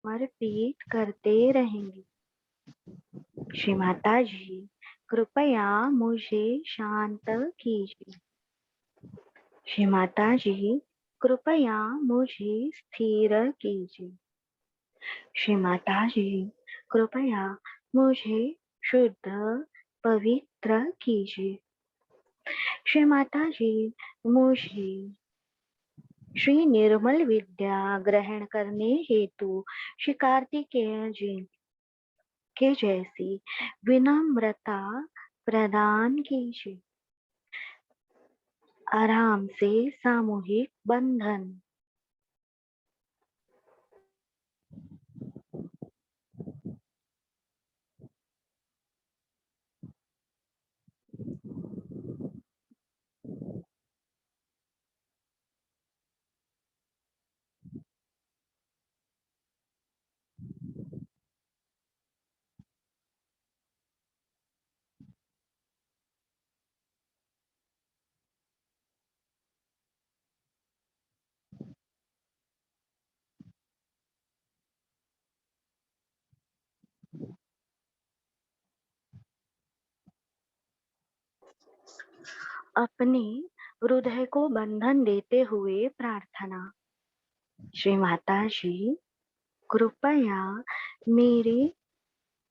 समर्पित करते रहेंगे। श्री माता जी, कृपया मुझे शांत कीजिए। श्री माता जी, कृपया मुझे स्थिर कीजिए। श्री माता जी, कृपया मुझे शुद्ध पवित्र कीजिए। श्री माता जी, मुझे श्री निर्मल विद्या ग्रहण करने हेतु श्री कार्तिकेय जी के जैसी विनम्रता प्रदान कीजिए। आराम से सामूहिक बंधन। अपने हृदय को बंधन देते हुए प्रार्थना। श्री माता जी, कृपया मेरी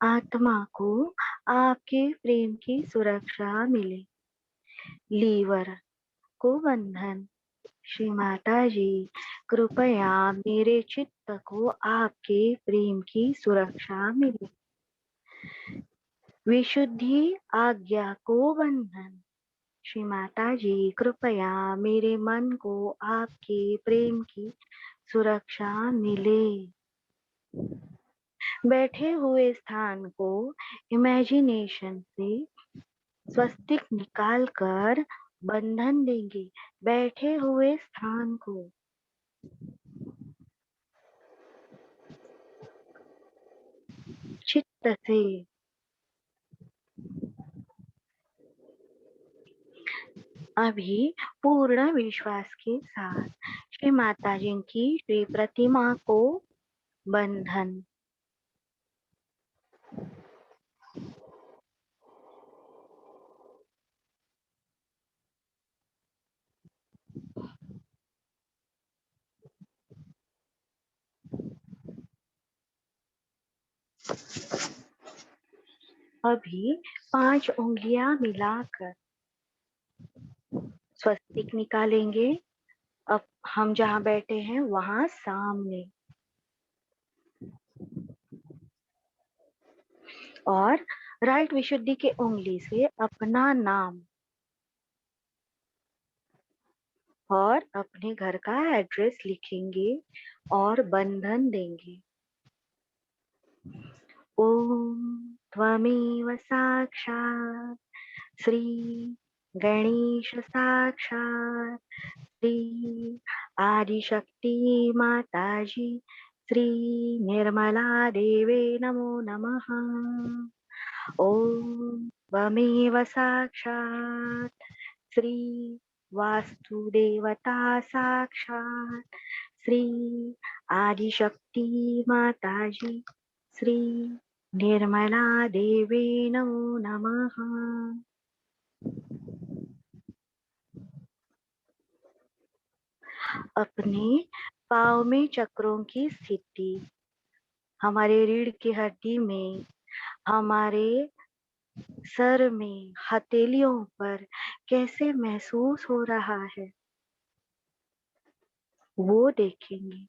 आत्मा को आपके प्रेम की सुरक्षा मिले। लीवर को बंधन। श्री माता जी, कृपया मेरे चित्त को आपके प्रेम की सुरक्षा मिले। विशुद्धि आज्ञा को बंधन। श्री माता जी, कृपया मेरे मन को आपके प्रेम की सुरक्षा मिले। बैठे हुए स्थान को इमेजिनेशन से स्वस्तिक निकाल कर बंधन देंगे। बैठे हुए स्थान को चित्त से अभी पूर्ण विश्वास के साथ श्री माता जी की श्री प्रतिमा को बंधन। अभी 5 उंगलियां मिलाकर स्वस्तिक निकालेंगे। अब हम जहाँ बैठे हैं वहां सामने, और राइट विशुद्धि के उंगली से अपना नाम और अपने घर का एड्रेस लिखेंगे और बंधन देंगे। ओम त्वमेव साक्षात् श्री गणेश साक्षात् श्री आदिशक्ति माताजी श्री निर्मला देवे नमो नमः। ओम त्वमेव साक्षात् श्री वास्तुदेवता साक्षात् श्री आदिशक्ति माताजी श्री निर्मला देवे नमो नमः। अपने पाँव में चक्रों की स्थिति, हमारे रीढ़ की हड्डी में, हमारे सर में, हथेलियों पर कैसे महसूस हो रहा है वो देखेंगे।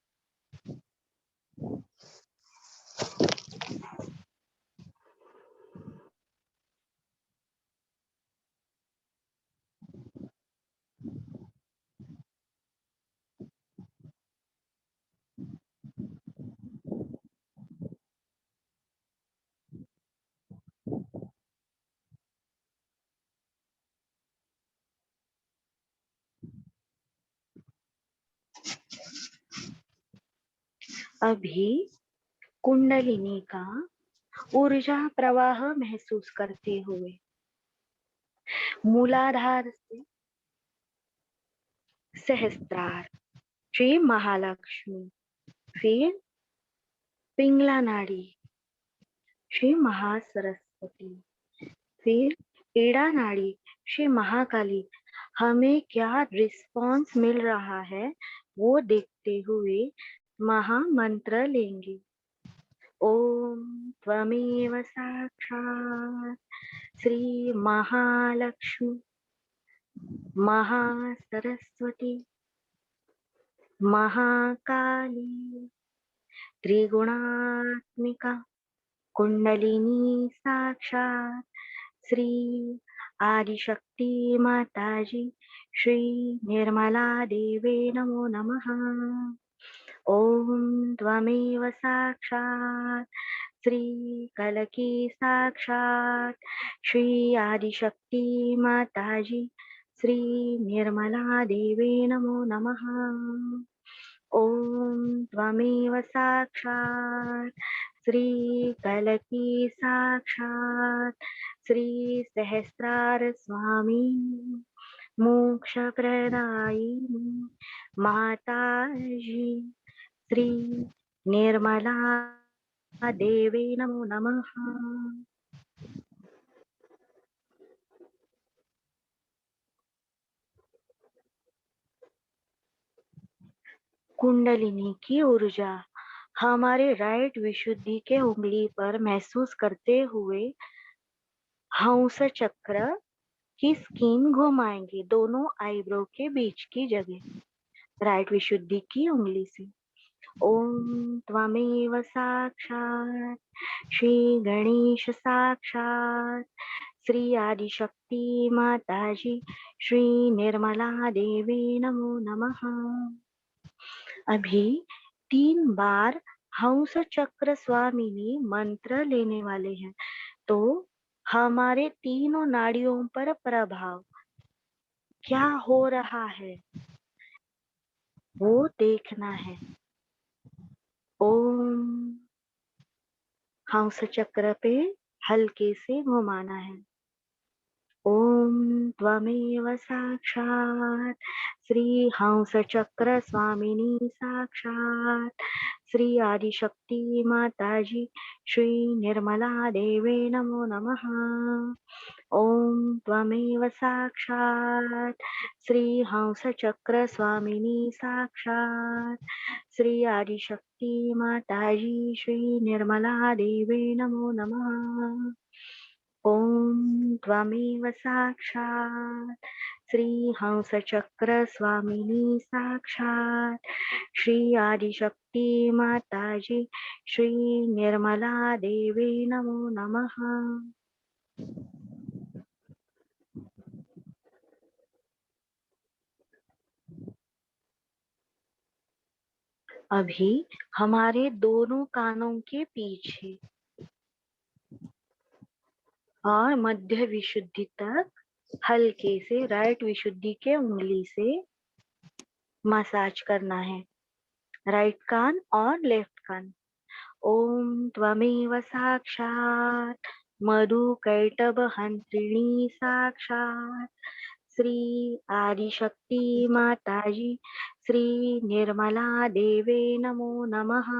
अभी कुंडलिनी का ऊर्जा प्रवाह महसूस करते हुए मूलाधार से सहस्त्रार, श्री महालक्ष्मी, फिर पिंगला नाड़ी श्री महासरस्वती। फिर ईड़ा नाड़ी श्री महाकाली। हमें क्या रिस्पॉन्स मिल रहा है वो देखते हुए महामंत्र लेंगे। ओम त्वमेव साक्षात् श्री महालक्ष्मी महासरस्वती महाकाली त्रिगुणात्मिका कुंडलिनी साक्षात् श्री आदिशक्ति माताजी श्री निर्मला देवे नमो नमः। ओम त्वमेव साक्षात् श्री कलकी साक्षात् श्री आदिशक्ति माताजी श्री निर्मला देवे नमो नमः। ओम त्वमेव साक्षात् श्री कलकी साक्षात् श्री सहस्रार स्वामी मोक्ष प्रदायिनी माताजी श्री निर्मला देवे नमो नमः। कुंडलिनी की ऊर्जा हमारे राइट विशुद्धि के उंगली पर महसूस करते हुए हंस चक्र की स्कीन घुमाएंगे दोनों आईब्रो के बीच की जगह राइट विशुद्धि की उंगली से। ओम त्वमेव साक्षात् श्री गणेश साक्षात् श्री आदिशक्ति माताजी श्री निर्मला देवी नमो नमः। अभी 3 बार हंस चक्र स्वामिनी मंत्र लेने वाले हैं तो हमारे तीनों नाड़ियों पर प्रभाव क्या हो रहा है वो देखना है। ओम हंस चक्र पे हल्के से घुमाना है। ओम त्वमेव साक्षात् श्री हंस चक्र स्वामिनी साक्षात् श्री आदिशक्ति माताजी श्री निर्मला देवे नमो नमः। ओम त्वमेव साक्षात् श्री हंस चक्र स्वामिनी साक्षात् श्री आदिशक्ति माताजी श्री निर्मला देवे नमो नमः। ओम त्वमेव साक्षात् श्री हंस चक्र स्वामिनी साक्षात् श्री आदिशक्ति माताजी श्री निर्मला देवी नमो नमः। अभी हमारे दोनों कानों के पीछे और मध्य विशुद्धि तक हल्के से राइट विशुद्धि के उंगली से मसाज करना है राइट कान और लेफ्ट कान। ओम त्वमेव साक्षात् मधुकैटभ हंत्रिणी साक्षात् श्री आदिशक्ति माताजी श्री निर्मला देवे नमो नमः।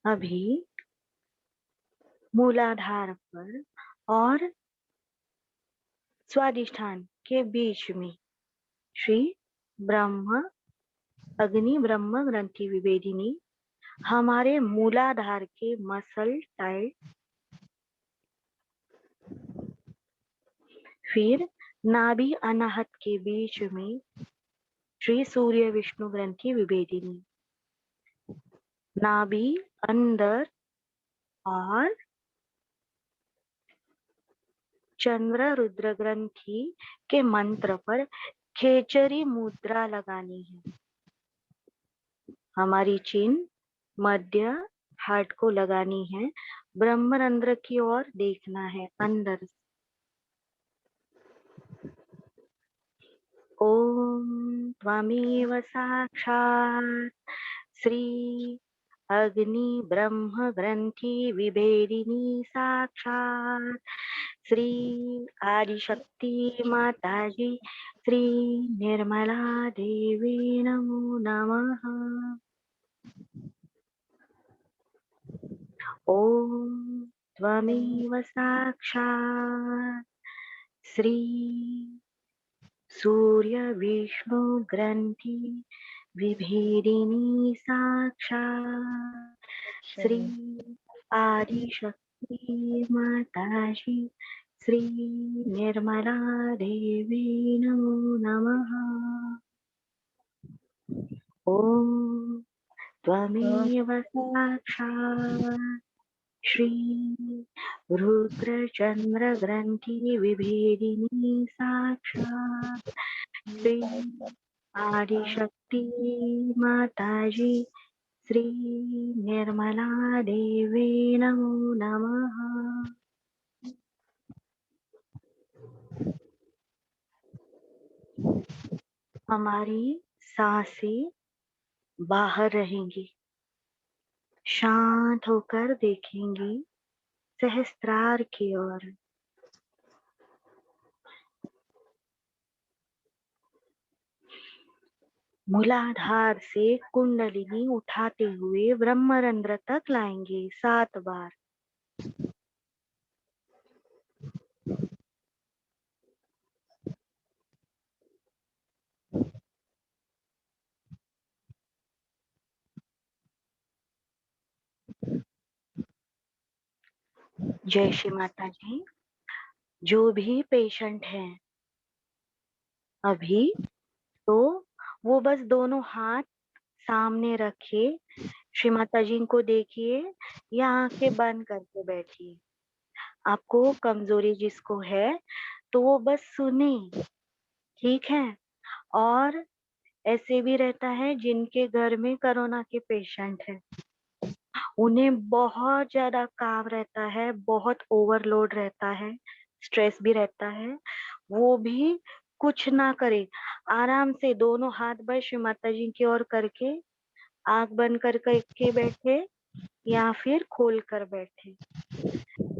अभी मूलाधार पर और स्वादिष्ठान के बीच में श्री ब्रह्म अग्नि ब्रह्म ग्रंथि विभेदिनी हमारे मूलाधार के मसल टाइट। फिर नाभि अनाहत के बीच में श्री सूर्य विष्णु ग्रंथि विभेदिनी नाभि अंदर और चंद्र रुद्र ग्रंथि के मंत्र पर खेचरी मुद्रा लगानी है। हमारी चिन्ह मध्य हार्ट को लगानी है ब्रह्मरंध्र की ओर देखना है अंदर। ओम त्वमेव साक्षात् श्री अग्नि ब्रह्म ग्रंथि विभेदिनी साक्षात् श्री आदिशक्ति माता जी, श्री निर्मला देवी नमो नमः। ओम त्वमेव साक्षात् श्री सूर्य विष्णु ग्रंथि विभेदिनी साक्षात् श्री आदिशक्ति माताजी, श्री निर्मला देवी नमो नमः। ओम त्वमेव साक्षात् श्री रुद्रचंद्र ग्रंथि विभेदिनी साक्षात् श्री आदिशक्ति माताजी, श्री निर्मला देवी नमो नमः। हमारी सांसें बाहर रहेंगी, शांत होकर देखेंगी सहस्त्रार की ओर। मूलाधार से कुंडलिनी उठाते हुए ब्रह्मरंध्र तक लाएंगे 7 बार। जय श्री माता जी। जो भी पेशेंट हैं अभी, तो वो बस दोनों हाथ सामने रखे, श्री माता जी को देखिए या आंखें बंद करके बैठिए। आपको कमजोरी जिसको है तो वो बस सुने, ठीक है। और ऐसे भी रहता है जिनके घर में कोरोना के पेशेंट है, उन्हें बहुत ज्यादा काम रहता है, बहुत ओवरलोड रहता है, स्ट्रेस भी रहता है, वो भी कुछ ना करे, आराम से दोनों हाथ बस श्री माता जी की ओर करके आंख बंद कर करके बैठे या फिर खोल कर बैठे।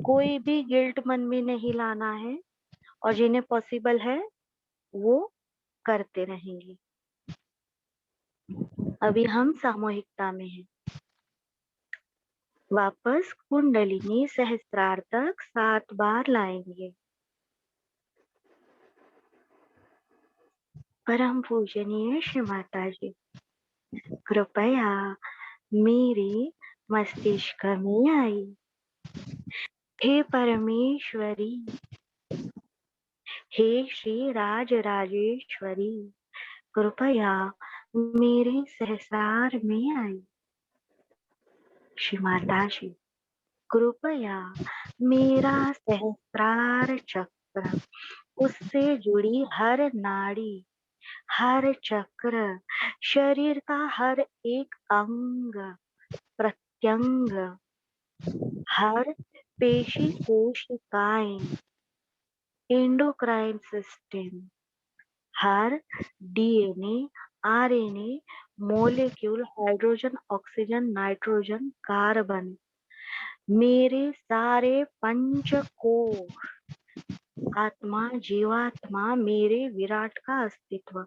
कोई भी गिल्ट मन में नहीं लाना है, और जिन्हें पॉसिबल है वो करते रहेंगे। अभी हम सामूहिकता में हैं। वापस कुंडलिनी सहस्त्रार तक 7 बार लाएंगे। परम पूजनीय श्री माता जी, कृपया मेरे मस्तिष्क में आई। हे परमेश्वरी, हे श्री राज राजेश्वरी, कृपया मेरे सहस्रार में आई। श्री माता जी, कृपया मेरा सहस्रार चक्र, उससे जुड़ी हर नाड़ी, हर चक्र, शरीर का हर एक अंग प्रत्यंग, हर पेशी कोशिकाएं, एंडोक्राइन सिस्टम, हर DNA, RNA, molecule, hydrogen, oxygen, nitrogen, carbon, मेरे सारे पंचकोश, आत्मा, जीवात्मा, मेरे विराट का अस्तित्व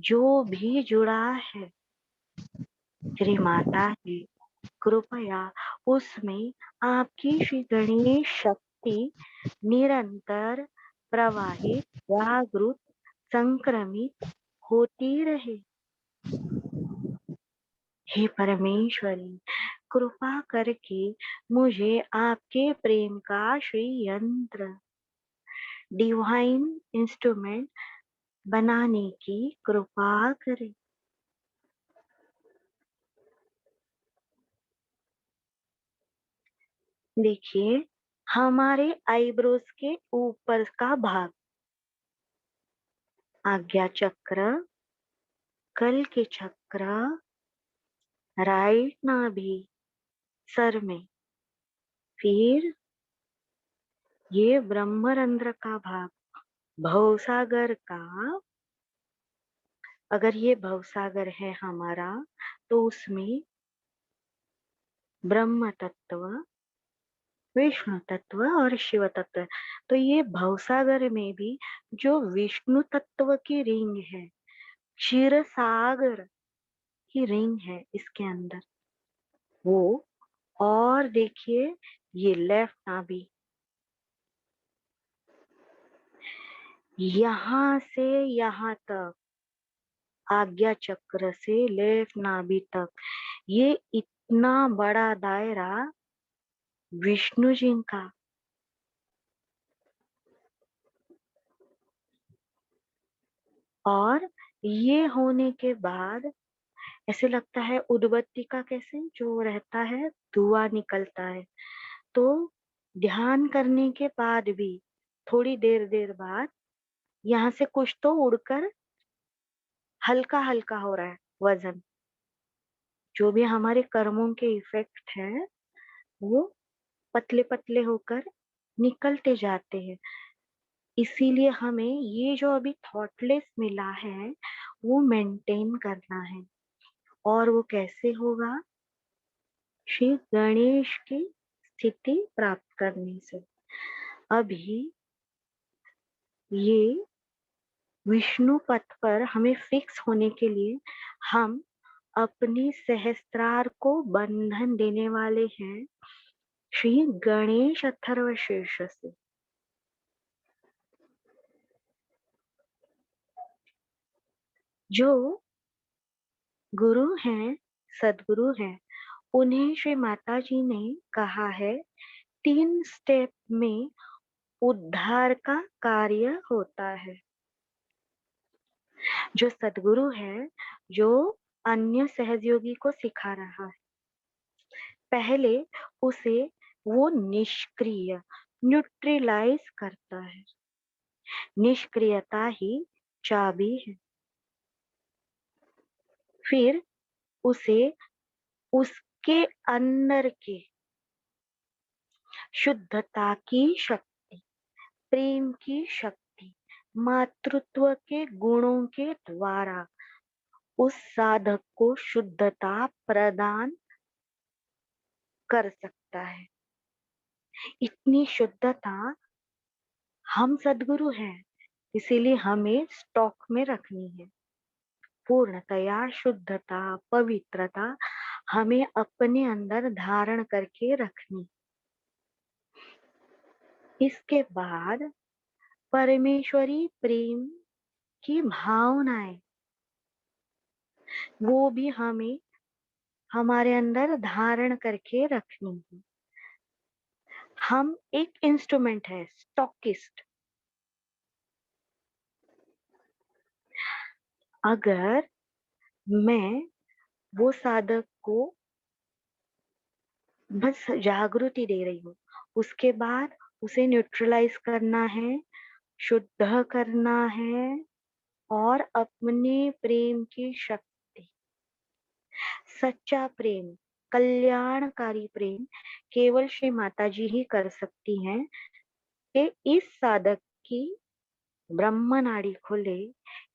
जो भी जुड़ा है, श्री माता जी, कृपया उसमें आपकी श्री गणेश शक्ति निरंतर प्रवाहित, जागृत, संक्रमित होती रहे। हे परमेश्वरी, कृपा करके मुझे आपके प्रेम का श्री यंत्र, डिवाइन इंस्ट्रूमेंट बनाने की कृपा करें। देखिए, हमारे आईब्रोज के ऊपर का भाग, आज्ञा चक्र, कल के चक्र, राइट नाभि, सर में, फिर ये ब्रह्मरंध्र का भाग, भवसागर का। अगर ये भवसागर है हमारा, तो उसमें ब्रह्म तत्व, विष्णु तत्व और शिव तत्व। तो ये भवसागर में भी जो विष्णु तत्व की रिंग है, क्षीर सागर की रिंग है इसके अंदर वो। और देखिए ये लेफ्ट नाभि, यहां से यहां तक, आज्ञा चक्र से लेफ्ट नाभि तक, ये इतना बड़ा दायरा विष्णु जी का। और ये होने के बाद ऐसे लगता है उदबत्ती का कैसे जो रहता है धुआं निकलता है। तो ध्यान करने के बाद भी थोड़ी देर देर बाद यहाँ से कुछ तो उड़कर हल्का हल्का हो रहा है वजन, जो भी हमारे कर्मों के इफेक्ट है वो पतले पतले होकर निकलते जाते हैं। इसीलिए हमें ये जो अभी थॉटलेस मिला है वो मेंटेन करना है। और वो कैसे होगा? श्री गणेश की स्थिति प्राप्त करने से। अभी ये विष्णु पथ पर हमें फिक्स होने के लिए हम अपनी सहस्त्रार को बंधन देने वाले हैं श्री गणेश अथर्वशीर्ष से। जो गुरु हैं, सदगुरु हैं, उन्हें श्री माता जी ने कहा है 3 स्टेप में उद्धार का कार्य होता है। जो सदगुरु है, जो अन्य सहयोगी को सिखा रहा है, पहले उसे वो निष्क्रिय न्यूट्रलाइज करता है। निष्क्रियता ही चाबी है। फिर उसे उसके अंदर के शुद्धता की शक्ति, प्रेम की शक्ति, मातृत्व के गुणों के द्वारा उस साधक को शुद्धता प्रदान कर सकता है। इतनी शुद्धता, हम सदगुरु हैं इसीलिए हमें स्टॉक में रखनी है। पूर्णतया शुद्धता, पवित्रता हमें अपने अंदर धारण करके रखनी। इसके बाद परमेश्वरी प्रेम की भावनाएं वो भी हमें हमारे अंदर धारण करके रखनी है। हम एक इंस्ट्रूमेंट है, स्टॉकिस्ट। अगर मैं वो साधक को बस जागृति दे रही हूँ, उसके बाद उसे न्यूट्रलाइज करना है, शुद्ध करना है, और अपने प्रेम की शक्ति, सच्चा प्रेम, कल्याणकारी प्रेम केवल श्री माता जी ही कर सकती हैं कि इस साधक की ब्रह्म नाड़ी खुले,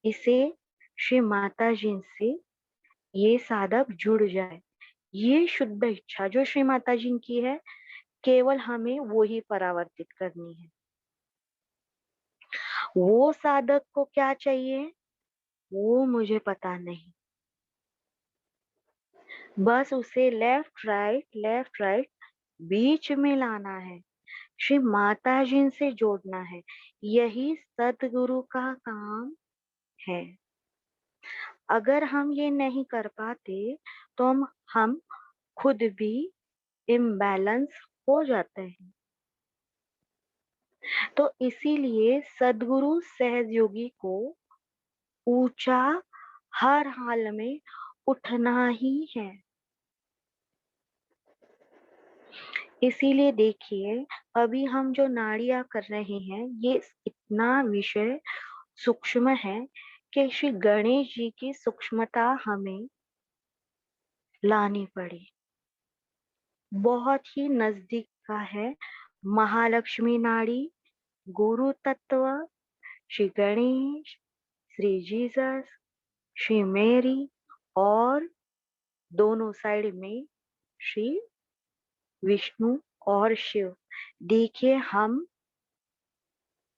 इसे श्री माता जी से ये साधक जुड़ जाए। ये शुद्ध इच्छा जो श्री माता जी की है, केवल हमें वो ही परावर्तित करनी है। वो साधक को क्या चाहिए वो मुझे पता नहीं, बस उसे लेफ्ट राइट बीच में लाना है, श्री माता जी से जोड़ना है। यही सतगुरु का काम है। अगर हम ये नहीं कर पाते तो हम खुद भी इम्बैलेंस हो जाते हैं। तो इसीलिए सदगुरु सहयोगी को ऊंचा हर हाल में उठना ही है। इसीलिए देखिए अभी हम जो नाड़ियां कर रहे हैं ये इतना विषय सूक्ष्म है कि श्री गणेश जी की सूक्ष्मता हमें लानी पड़ी। बहुत ही नजदीक का है महालक्ष्मी नाड़ी, गुरु तत्व, श्री गणेश, श्री जीसस, श्री मेरी, और दोनों साइड में श्री विष्णु और शिव। देखिए हम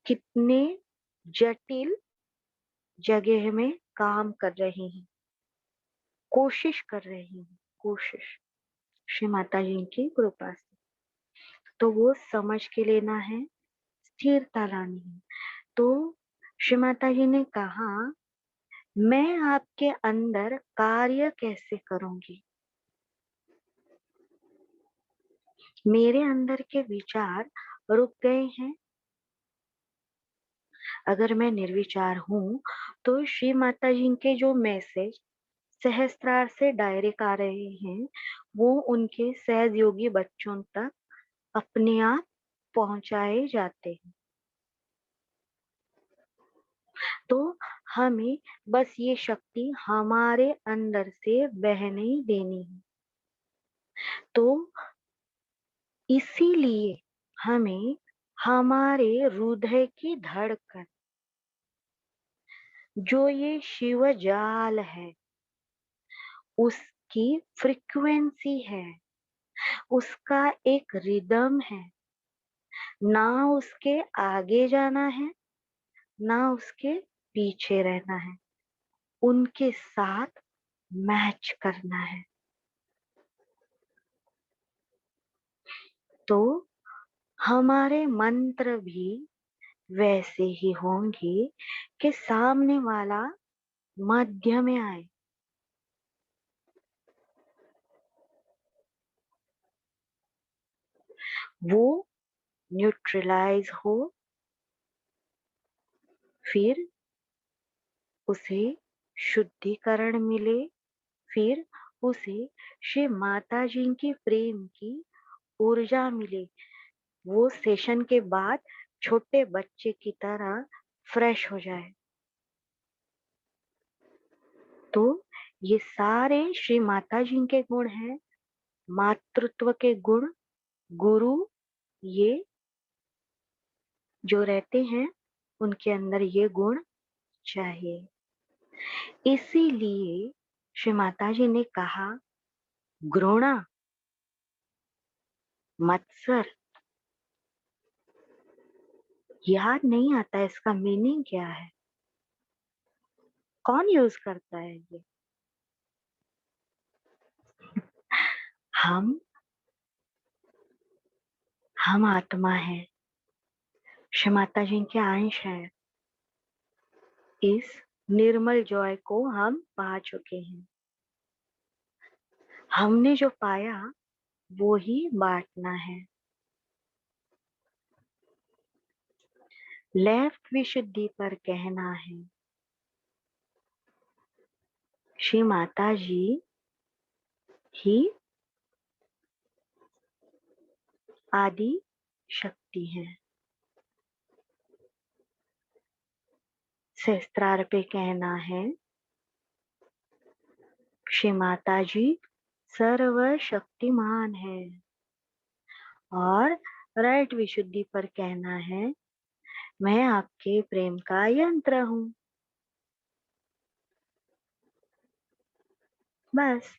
कितने जटिल जगह में काम कर रहे हैं, कोशिश कर रहे हैं, कोशिश श्री माता जी की कृपा से। तो वो समझ के लेना है, स्थिरता लानी है। तो श्री माता जी ने कहा, मैं आपके अंदर कार्य कैसे करूंगी? मेरे अंदर के विचार रुक गए हैं। अगर मैं निर्विचार हूँ तो श्री माता जी के जो मैसेज सहस्त्रार से डायरेक्ट आ रहे हैं वो उनके सहयोगी बच्चों तक अपने आप पहुंचाए जाते हैं। तो हमें बस ये शक्ति हमारे अंदर से बहने देनी है। तो इसीलिए हमें हमारे हृदय की धड़कन, जो ये शिव जाल है, उसकी फ्रीक्वेंसी है, उसका एक रिदम है, ना उसके आगे जाना है ना उसके पीछे रहना है, उनके साथ मैच करना है। तो हमारे मंत्र भी वैसे ही होंगे कि सामने वाला मध्य में आए, वो न्यूट्रलाइज हो, फिर उसे शुद्धिकरण मिले, फिर उसे श्री माता जी की प्रेम की ऊर्जा मिले, वो सेशन के बाद छोटे बच्चे की तरह फ्रेश हो जाए। तो ये सारे श्री माता जी के गुण हैं, मातृत्व के गुण, गुरु ये जो रहते हैं उनके अंदर ये गुण चाहिए। इसीलिए श्री माता जी ने कहा, घृणा, मत्सर, याद नहीं आता इसका मीनिंग क्या है, कौन यूज करता है ये? हम हम आत्मा है, श्री माता जी के अंश है। इस निर्मल जॉय को हम पा चुके हैं। हमने जो पाया वो ही बांटना है। लेफ्ट विशुद्धि पर कहना है, श्री माता जी ही आदि शक्ति है। सहस्त्रार पे कहना है, श्री माता जी सर्वशक्तिमान है। और राइट विशुद्धि पर कहना है, मैं आपके प्रेम का यंत्र हूँ। बस।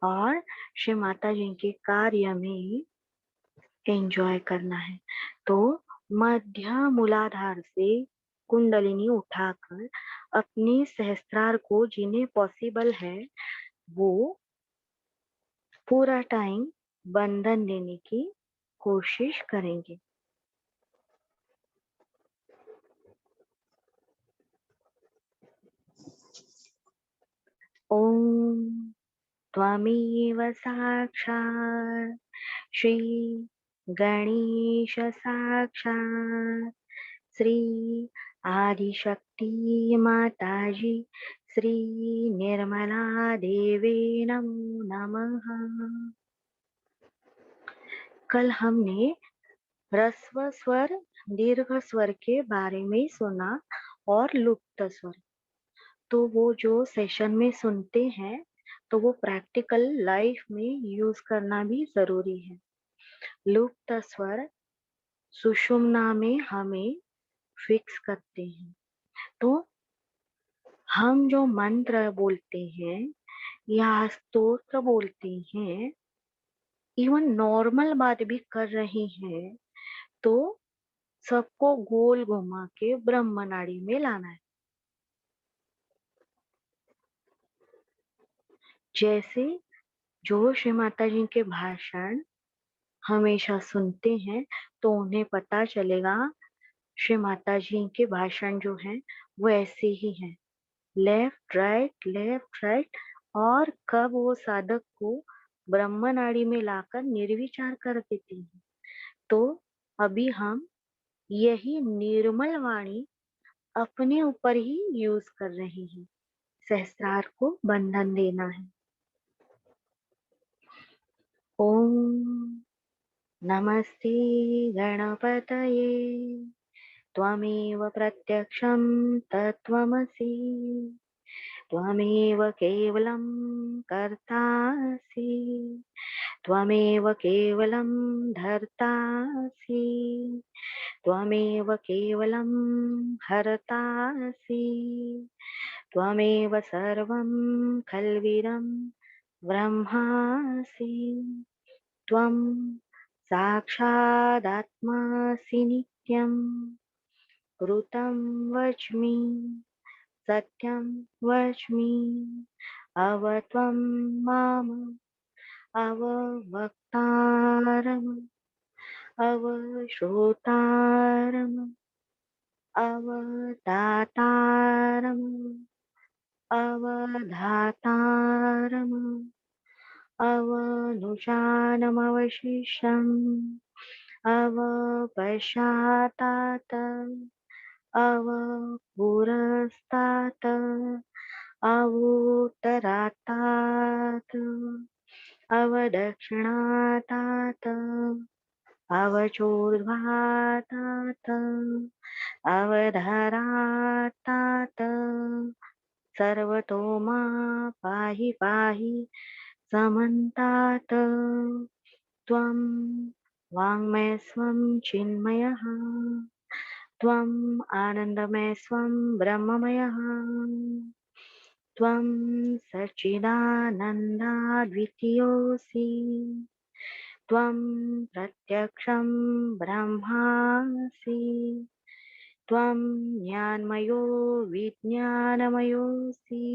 और श्री माता जी के कार्य में एंजॉय करना है। तो मध्य मूलाधार से कुंडलिनी उठाकर अपने सहस्त्रार को जिन्हें पॉसिबल है वो पूरा टाइम बंधन देने की कोशिश करेंगे। ओम त्वमेव साक्षात् श्री गणेश साक्षात् श्री आदिशक्ति माताजी श्री निर्मला देवी नमो नमः। कल हमने ह्रस्व स्वर, दीर्घ स्वर के बारे में सुना और लुप्त स्वर। तो वो जो सेशन में सुनते हैं तो वो प्रैक्टिकल लाइफ में यूज करना भी जरूरी है। लुप्त स्वर सुषुम्ना में हमें फिक्स करते हैं। तो हम जो मंत्र बोलते हैं या स्तोत्र बोलते हैं, इवन नॉर्मल बात भी कर रही हैं तो सबको गोल घुमा के ब्रह्म नाड़ी में लाना है। जैसे जो श्री माता जी के भाषण हमेशा सुनते हैं तो उन्हें पता चलेगा श्री माता जी के भाषण जो हैं वो ऐसे ही हैं, लेफ्ट राइट। और कब वो साधक को ब्रह्म नाड़ी में लाकर निर्विचार कर देती है। तो अभी हम यही निर्मल वाणी अपने ऊपर ही यूज कर रहे हैं। सहस्त्रार को बंधन देना है। ओम नमस्ते गणपतये त्वमेव प्रत्यक्षं तत्त्वमसि त्वमेव केवलं कर्तासि त्वमेव केवलं धर्तासि त्वमेव केवलं हरतासि त्वमेव सर्वं खल्विदं ब्रह्मासि त्वं साक्षादात्मासि नित्यं ऋतं वच्मि सत्यं वच्मि अवत्वं माम अववक्तारम् अवश्रोतारम् अवदातारम् अवधातारम् अवनुषानमवशिष्यम् अवपश्चातात अवपुरस्तात् अवोत्तरातात् अवदक्षिणातात अवचोर्ध्वातात अवधरातात सर्वतो मा पाहि पाहि समन्तात् त्वं वाङ्मय स्वं चिन्मयः त्वम् आनन्दमय स्वं ब्रह्ममयः त्वं सच्चिदानन्दाद्वितीयोऽसि त्वं प्रत्यक्षं ब्रह्मासि त्वं ज्ञानमयो विज्ञानमयोऽसि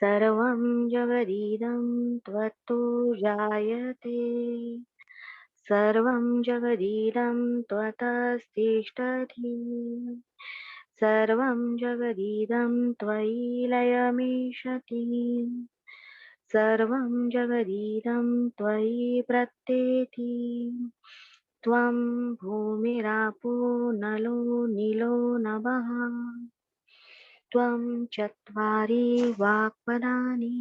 सर्वं जगदिदं त्वत्तो जायते सर्वं जगदिदं त्वतस्तिष्ठति सर्वं जगदिदं त्वयि लयमीशति सर्वं जगदिदं त्वयि प्रत्येति त्वं भूमिरापो नलो नीलो नभः त्वं चत्वारि वाक्पदानि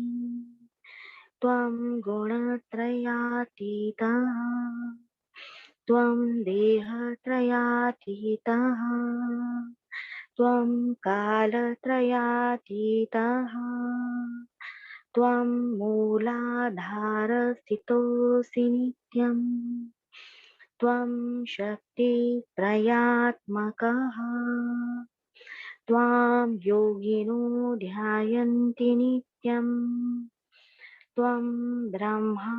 त्वं गुणत्रयातीतः त्वं देहत्रयातीतः त्वं कालत्रयातीतः त्वं मूलाधारस्थितोऽसि नित्यम् त्वं शक्तित्रयात्मकः त्वां योगिनो ध्यायन्ति नित्यम् त्वं ब्रह्मा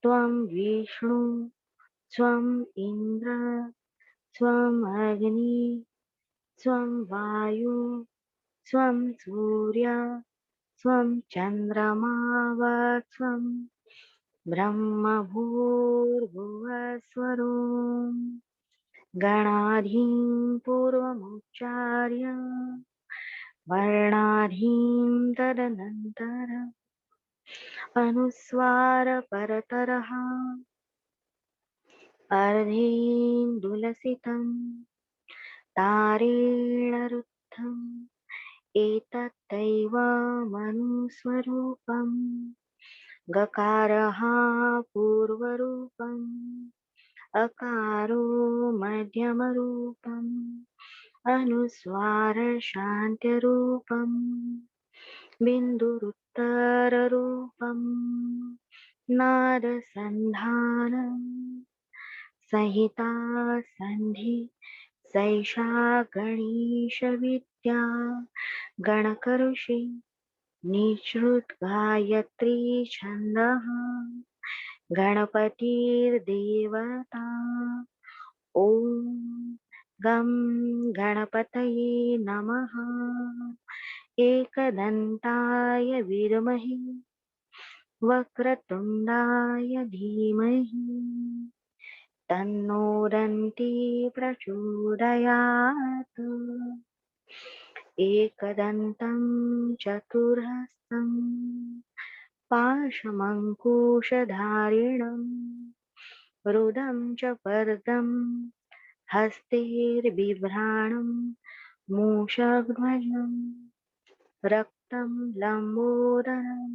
त्वं विष्णु त्वं इन्द्र त्वं अग्नि त्वं वायु त्वं सूर्य त्वं चन्द्रमा वा त्वं ब्रह्म भूर्भुवस्वरो गणाधिं पूर्वमुच्चार्य वर्णाधिं तदनन्तर अनुस्वारपरतरः अर्धेन्दुलसितं तारेण रुद्धम् एतत्दैवमनुस्वरूपम् गकारः पूर्वरूपम् अकारो मध्यमरूपम् अनुस्वारशान्त्यरूपम् बिन्दुरुत्तररूपम् नादसन्धानम् संहिता सन्धि सैषा गणेशविद्या गणकऋषि निश्रुत गायत्री छन्दः गणपतिर्देवता। ॐ गं गणपतये नमः। एकदन्ताय विद्महे वक्रतुण्डाय धीमहि तन्नो दन्ती प्रचोदयात्। एकदन्तं चतुर्हस्तं पाशमङ्कुशधारिणं रुदं च पर्दं हस्तैर्बिभ्राणं मूषकध्वजं रक्तं लम्बोदरं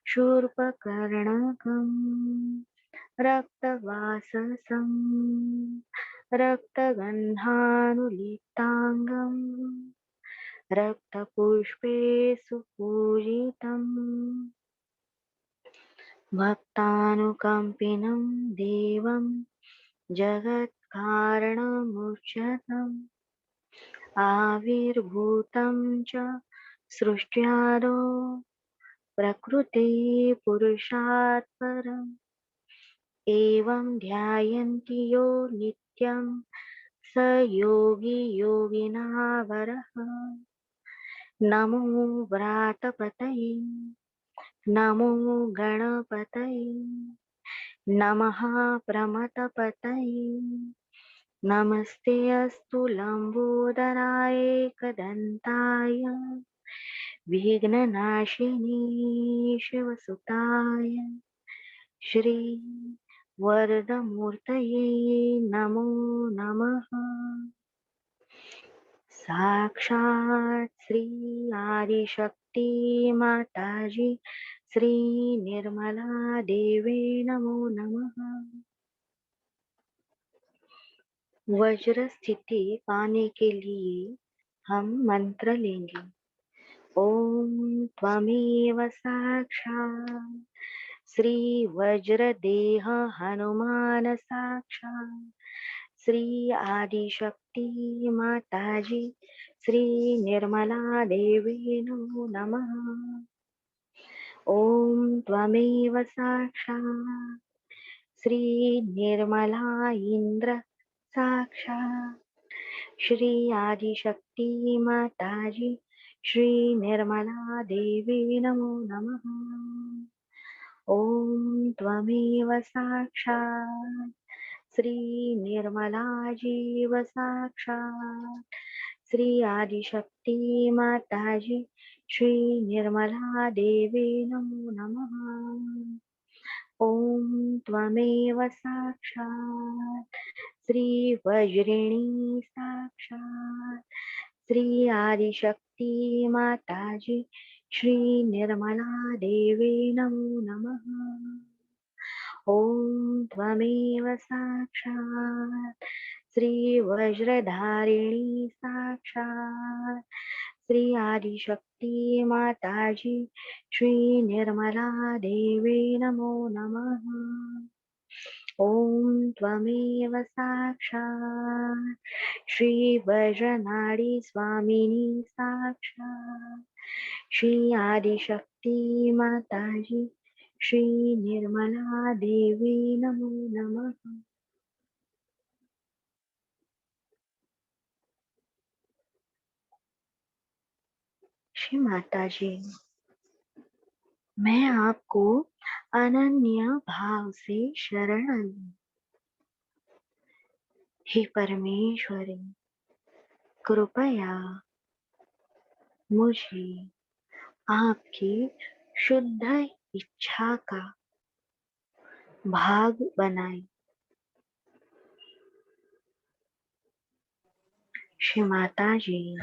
शूर्पकर्णकं रक्तवाससं रक्तगन्धानुलेप्ताङ्गं रक्तपुष्पे सुपूजितम् भक्तानुकम्पिनं देवं जगत्कारणमुच्यतम् आविर्भूतं च सृष्ट्यादौ प्रकृते पुरुषात् परम् एवं ध्यायन्ति यो नित्यं स योगी योगिनावरः। नमो व्रातपतये नमो गणपतये नमः प्रमथपतये नमस्ते अस्तु लम्बोदराय एकदन्ताय विघ्ननाशिनी शिवसुताय श्री वरदमूर्तये नमो नमः। साक्षात् श्री आदिशक्ति माताजी श्री निर्मला देवी नमो नमः। वज्र स्थिति पाने के लिए हम मंत्र लेंगे। ओम त्वमेव साक्षात् श्री वज्रदेह हनुमान साक्षात् श्री आदिशक्ति माताजी श्री निर्मला देवी नमो नमः। ओम त्वमेव साक्षात् श्री निर्मला इंद्र साक्षात् श्री आदिशक्ति माताजी श्री निर्मला देवी नमो नमः। ओम त्वमेव साक्षात् श्री निर्मला जीव साक्षात् श्री आदिशक्ति माताजी श्री निर्मला देवी नमो नमः। ओम त्वमेव साक्षात् श्री वज्रिणी साक्षात् श्री आदिशक्ति माताजी श्री निर्मला देवी नमो नमः। ओम त्वमेव साक्षात् श्री वज्रधारिणी साक्षात् श्री आदिशक्ति माताजी श्री निर्मला देवी नमो नमः। ओम त्वमेव साक्षात् श्री वज्रनाड़ी स्वामिनी साक्षात् श्री आदिशक्ति माताजी श्री निर्मला देवी नमो नमः। श्री माताजी, मैं आपको अनन्य भाव से शरण आई। हे परमेश्वरी, कृपया मुझे आपकी शुद्ध इच्छा का भाग बनाए। श्री माताजी,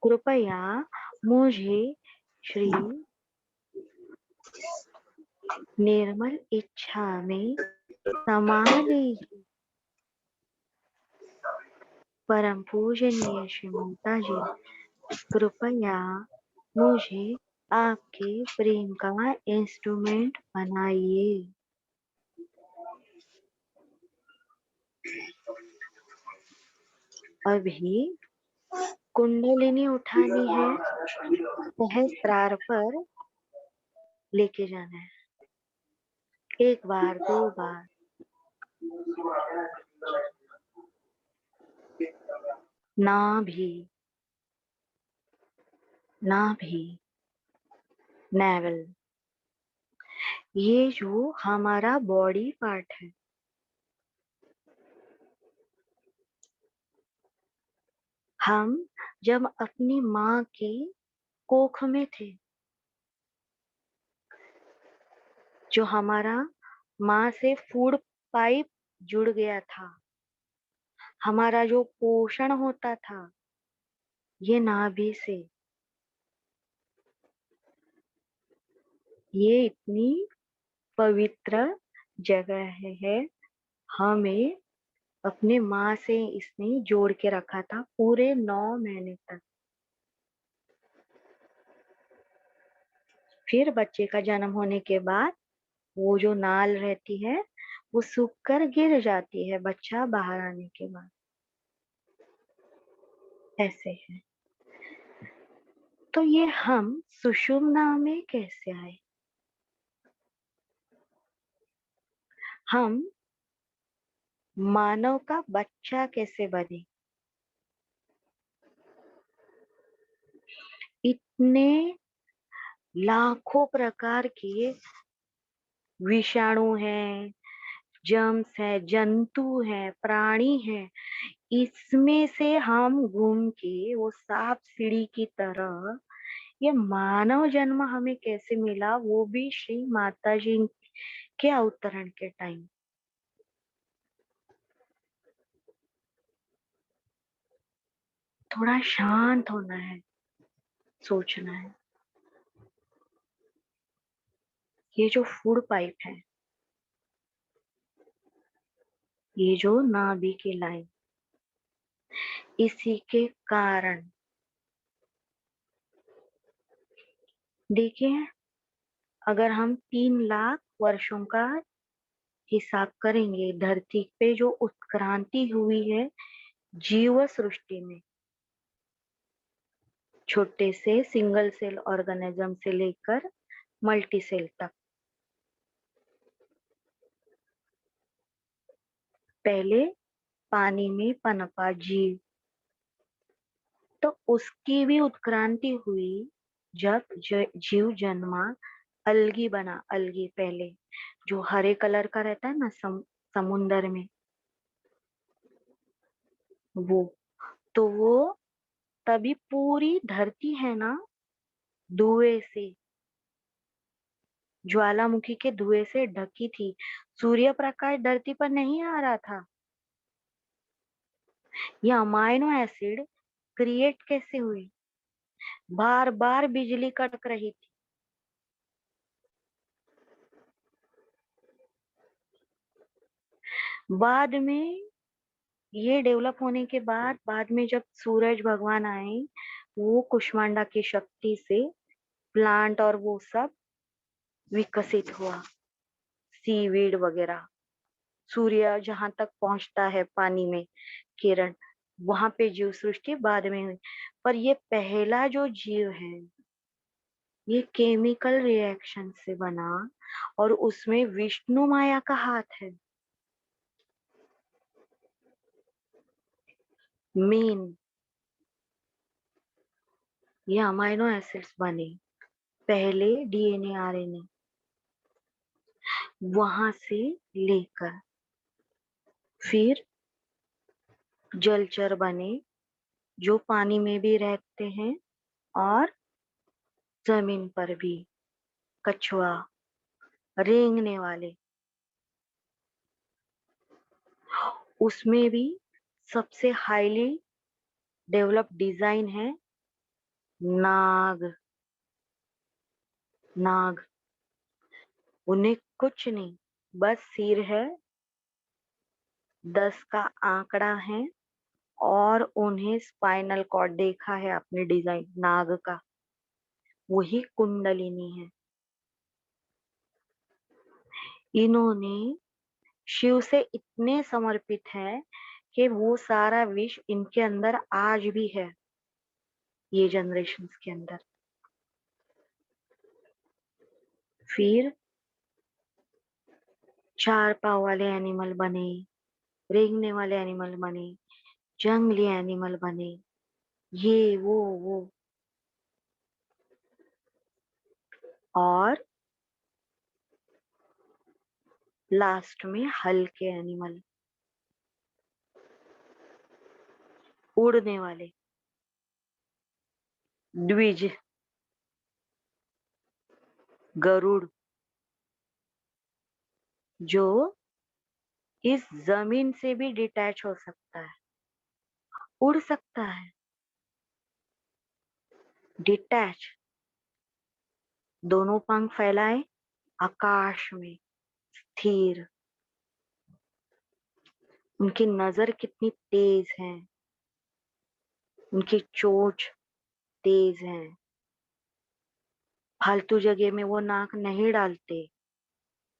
कृपया मुझे श्री निर्मल इच्छा में समा लीजिए। परम पूजनीय श्री माताजी, कृपया मुझे आपके प्रेम का इंस्ट्रूमेंट बनाइए। अभी कुंडलिनी उठानी है सहस्त्रार पर लेके जाना है। एक बार, दो बार, नाभि, नाभि, नेवल, ये जो हमारा बॉडी पार्ट है, हम जब अपनी माँ की कोख में थे, जो हमारा माँ से फूड पाइप जुड़ गया था, हमारा जो पोषण होता था, ये नाभि से। ये इतनी पवित्र जगह है, हमें अपने माँ से इसने जोड़ के रखा था पूरे 9 महीने तक। फिर बच्चे का जन्म होने के बाद वो जो नाल रहती है वो सूख कर गिर जाती है बच्चा बाहर आने के बाद। ऐसे है। तो ये हम सुषुम्ना में कैसे आए? हम मानव का बच्चा कैसे बने? इतने लाखों प्रकार के विषाणु हैं, जर्म्स है, जंतु है, प्राणी है, इसमें से हम घूम के वो सांप सीढ़ी की तरह ये मानव जन्म हमें कैसे मिला, वो भी श्री माता जी के अवतरण के टाइम। थोड़ा शांत होना है, सोचना है। ये जो फूड पाइप है, ये जो नाभि की लाइन, इसी के कारण देखिए, अगर हम 3 लाख वर्षों का हिसाब करेंगे, धरती पे जो उत्क्रांति हुई है जीव सृष्टि में, छोटे से सिंगल सेल ऑर्गेनिज्म से लेकर मल्टी सेल तक, पहले पानी में पनपा जीव, तो उसकी भी उत्क्रांति हुई जब जीव जन्मा, अलगी बना। अलगी पहले जो हरे कलर का रहता है ना समुंदर में, वो तो वो तभी पूरी धरती है ना धुएं से, ज्वालामुखी के धुएं से ढकी थी। सूर्य प्रकाश धरती पर नहीं आ रहा था। ये अमाइनो एसिड क्रिएट कैसे हुई? बार बार बिजली कड़क रही थी। बाद में ये डेवलप होने के बाद, में जब सूरज भगवान आए, वो कुष्मांडा की शक्ति से प्लांट और वो सब विकसित हुआ, सीवीड वगैरह। सूर्य जहां तक पहुंचता है पानी में किरण, वहां पे जीव सृष्टि बाद में हुई। पर ये पहला जो जीव है, ये केमिकल रिएक्शन से बना, और उसमें विष्णु माया का हाथ है मेन। ये अमाइनो एसिड्स बने पहले, डीएनए आरएनए, वहां से लेकर फिर जलचर बने, जो पानी में भी रहते हैं और जमीन पर भी। कछुआ, रेंगने वाले, उसमें भी सबसे हाईली डेवलप्ड डिजाइन है नाग। नाग, उन्हें कुछ नहीं, बस सिर है, 10 का आंकड़ा है, और उन्हें स्पाइनल कॉर्ड देखा है आपने डिजाइन नाग का, वही कुंडलिनी है। इन्होंने शिव से इतने समर्पित है कि वो सारा विष इनके अंदर आज भी है। ये जनरेशन्स के अंदर। फिर 4 पाँव वाले एनिमल बने, रेंगने वाले एनिमल बने, जंगली एनिमल बने, ये वो और लास्ट में हल्के एनिमल, उड़ने वाले, द्विज, गरुड़, जो इस जमीन से भी डिटैच हो सकता है, उड़ सकता है। डिटैच, दोनों पंख फैलाए, आकाश में स्थिर। उनकी नजर कितनी तेज है, उनकी चोंच तेज है, फालतू जगह में वो नाक नहीं डालते,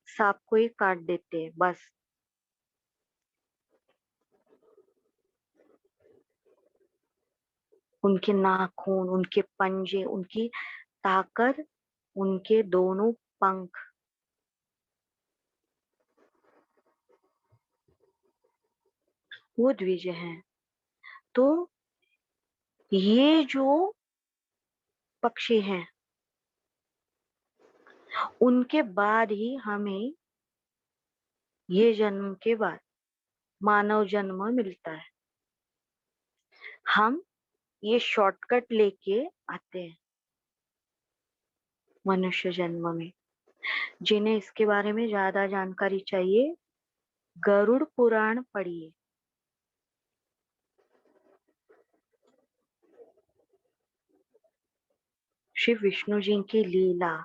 सांप को ही काट देते बस। उनके नाखून, उनके पंजे, उनकी ताकत, उनके दोनों पंख, वो द्विज हैं। तो ये जो पक्षी हैं, उनके बाद ही हमें ये जन्म के बाद मानव जन्म मिलता है। हम ये शॉर्टकट लेके आते हैं मनुष्य जन्म में। जिन्हें इसके बारे में ज्यादा जानकारी चाहिए, गरुड़ पुराण पढ़िए। श्री विष्णु जी की लीला,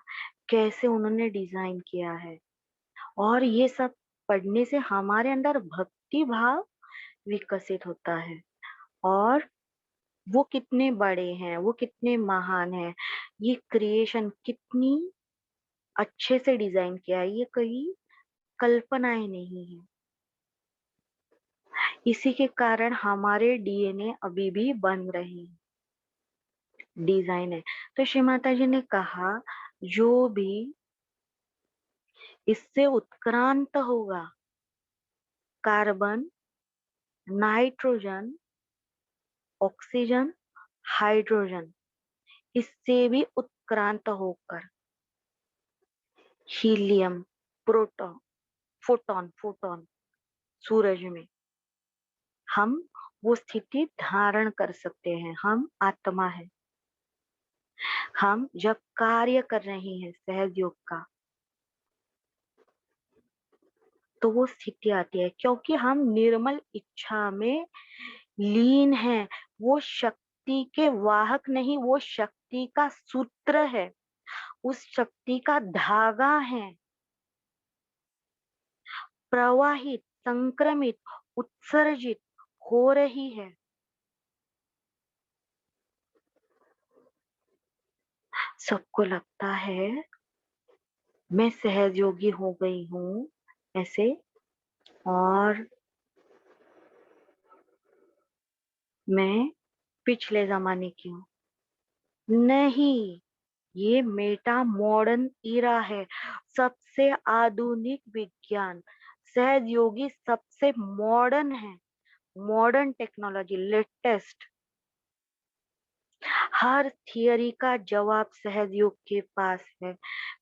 कैसे उन्होंने डिजाइन किया है, और ये सब पढ़ने से हमारे अंदर भक्ति भाव विकसित होता है। और वो कितने बड़े हैं, वो कितने महान हैं, ये क्रिएशन कितनी अच्छे से डिजाइन किया है, ये कोई कल्पनाएं नहीं है। इसी के कारण हमारे डीएनए अभी भी बन रहे हैं, डिजाइन है। तो श्री माता जी ने कहा, जो भी इससे उत्क्रांत होगा, कार्बन, नाइट्रोजन, ऑक्सीजन, हाइड्रोजन, इससे भी उत्क्रांत होकर हीलियम, प्रोटॉन, फोटॉन फोटॉन सूरज में हम वो स्थिति धारण कर सकते हैं। हम आत्मा है। हम जब कार्य कर रहे हैं सहज योग का, तो वो स्थिति आती है, क्योंकि हम निर्मल इच्छा में लीन है। वो शक्ति के वाहक नहीं, वो शक्ति का सूत्र है, उस शक्ति का धागा है, प्रवाहित, संक्रमित, उत्सर्जित हो रही है। सबको लगता है मैं सहयोगी हो गई हूँ ऐसे, और मैं पिछले जमाने की हूँ। नहीं, ये मेटा मॉडर्न इरा है, सबसे आधुनिक विज्ञान। सहयोगी सबसे मॉडर्न है, मॉडर्न टेक्नोलॉजी, लेटेस्ट। हर थियरी का जवाब सहयोग के पास है।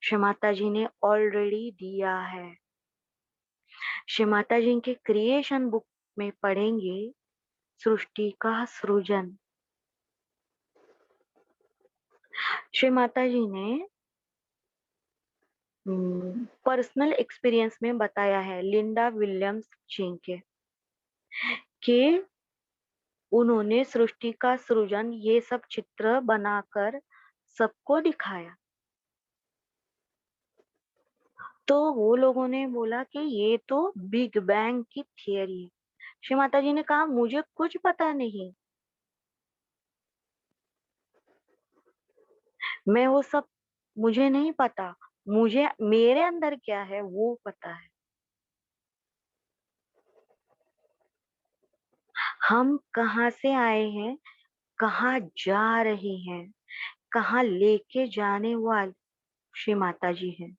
श्री माता जी ने ऑलरेडी दिया है। श्री माता जी के क्रिएशन बुक में पढ़ेंगे सृष्टि का सृजन। श्री माता जी ने पर्सनल एक्सपीरियंस में बताया है, लिंडा विलियम्स जी के, कि उन्होंने सृष्टि का सृजन ये सब चित्र बनाकर सबको दिखाया। तो वो लोगों ने बोला कि ये तो बिग बैंग की थियरी है। श्री माता जी ने कहा, मुझे कुछ पता नहीं, मैं वो सब, मुझे नहीं पता, मुझे मेरे अंदर क्या है वो पता है। हम कहाँ से आए हैं कहाँ जा रही हैं, कहाँ लेके जाने वाली श्री माता जी हैं।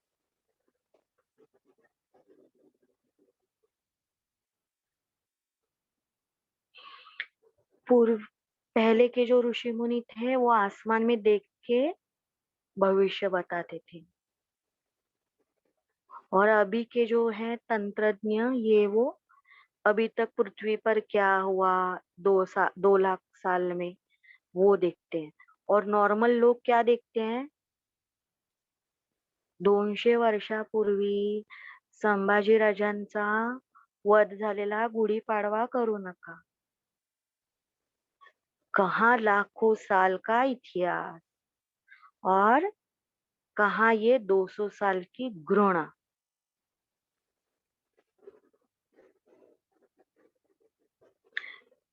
पूर्व पहले के जो ऋषि मुनि थे वो आसमान में देख के भविष्य बताते थे, और अभी के जो है तंत्रज्ञ, ये वो अभी तक पृथ्वी पर क्या हुआ 2 लाख साल में, वो देखते हैं। और नॉर्मल लोग क्या देखते हैं, 200 वर्षापूर्वी संभाजी राजांचा वध झालेला गुढीपाडवा करू नका, कहाँ लाखों साल का इतिहास, और कहाँ ये 200 साल की घृणा।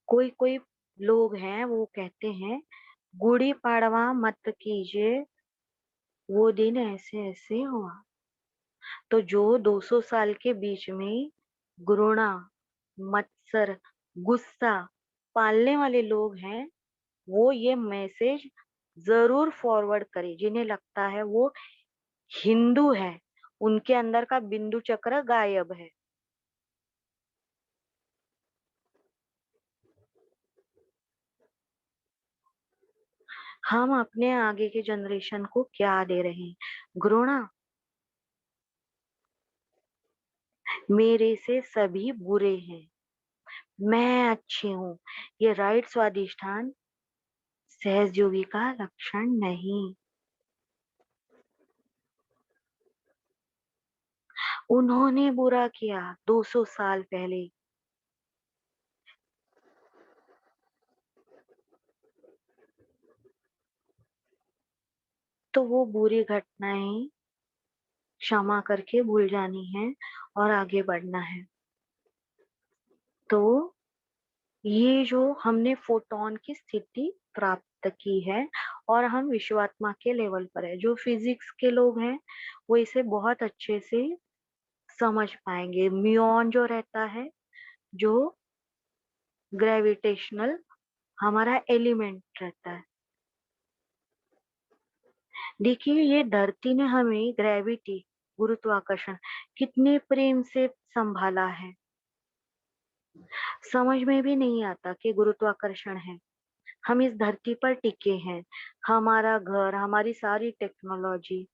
कोई कोई लोग हैं वो कहते हैं गुड़ी पाड़वा मत कीजिए, वो दिन ऐसे ऐसे हुआ। तो जो 200 साल के बीच में घृणा, मत्सर, गुस्सा पालने वाले लोग हैं, वो ये मैसेज जरूर फॉरवर्ड करें। जिन्हें लगता है वो हिंदू है, उनके अंदर का बिंदु चक्र गायब है। हम अपने आगे के जनरेशन को क्या दे रहे हैं, घृणा। मेरे से सभी बुरे हैं, मैं अच्छी हूँ, ये राइट स्वादिष्ठान सहज योगी का लक्षण नहीं। उन्होंने बुरा किया 200 साल पहले, तो वो बुरी घटनाएं क्षमा करके भूल जानी है और आगे बढ़ना है। तो ये जो हमने फोटोन की स्थिति प्राप्त की है, और हम विश्वात्मा के लेवल पर है। जो फिजिक्स के लोग हैं वो इसे बहुत अच्छे से समझ पाएंगे। म्यून जो रहता है, जो ग्रेविटेशनल हमारा एलिमेंट रहता है। देखिए ये धरती ने हमें ग्रेविटी, गुरुत्वाकर्षण कितने प्रेम से संभाला है। समझ में भी नहीं आता कि गुरुत्वाकर्षण है, हम इस धरती पर टिके हैं। हमारा घर, हमारी सारी टेक्नोलॉजी,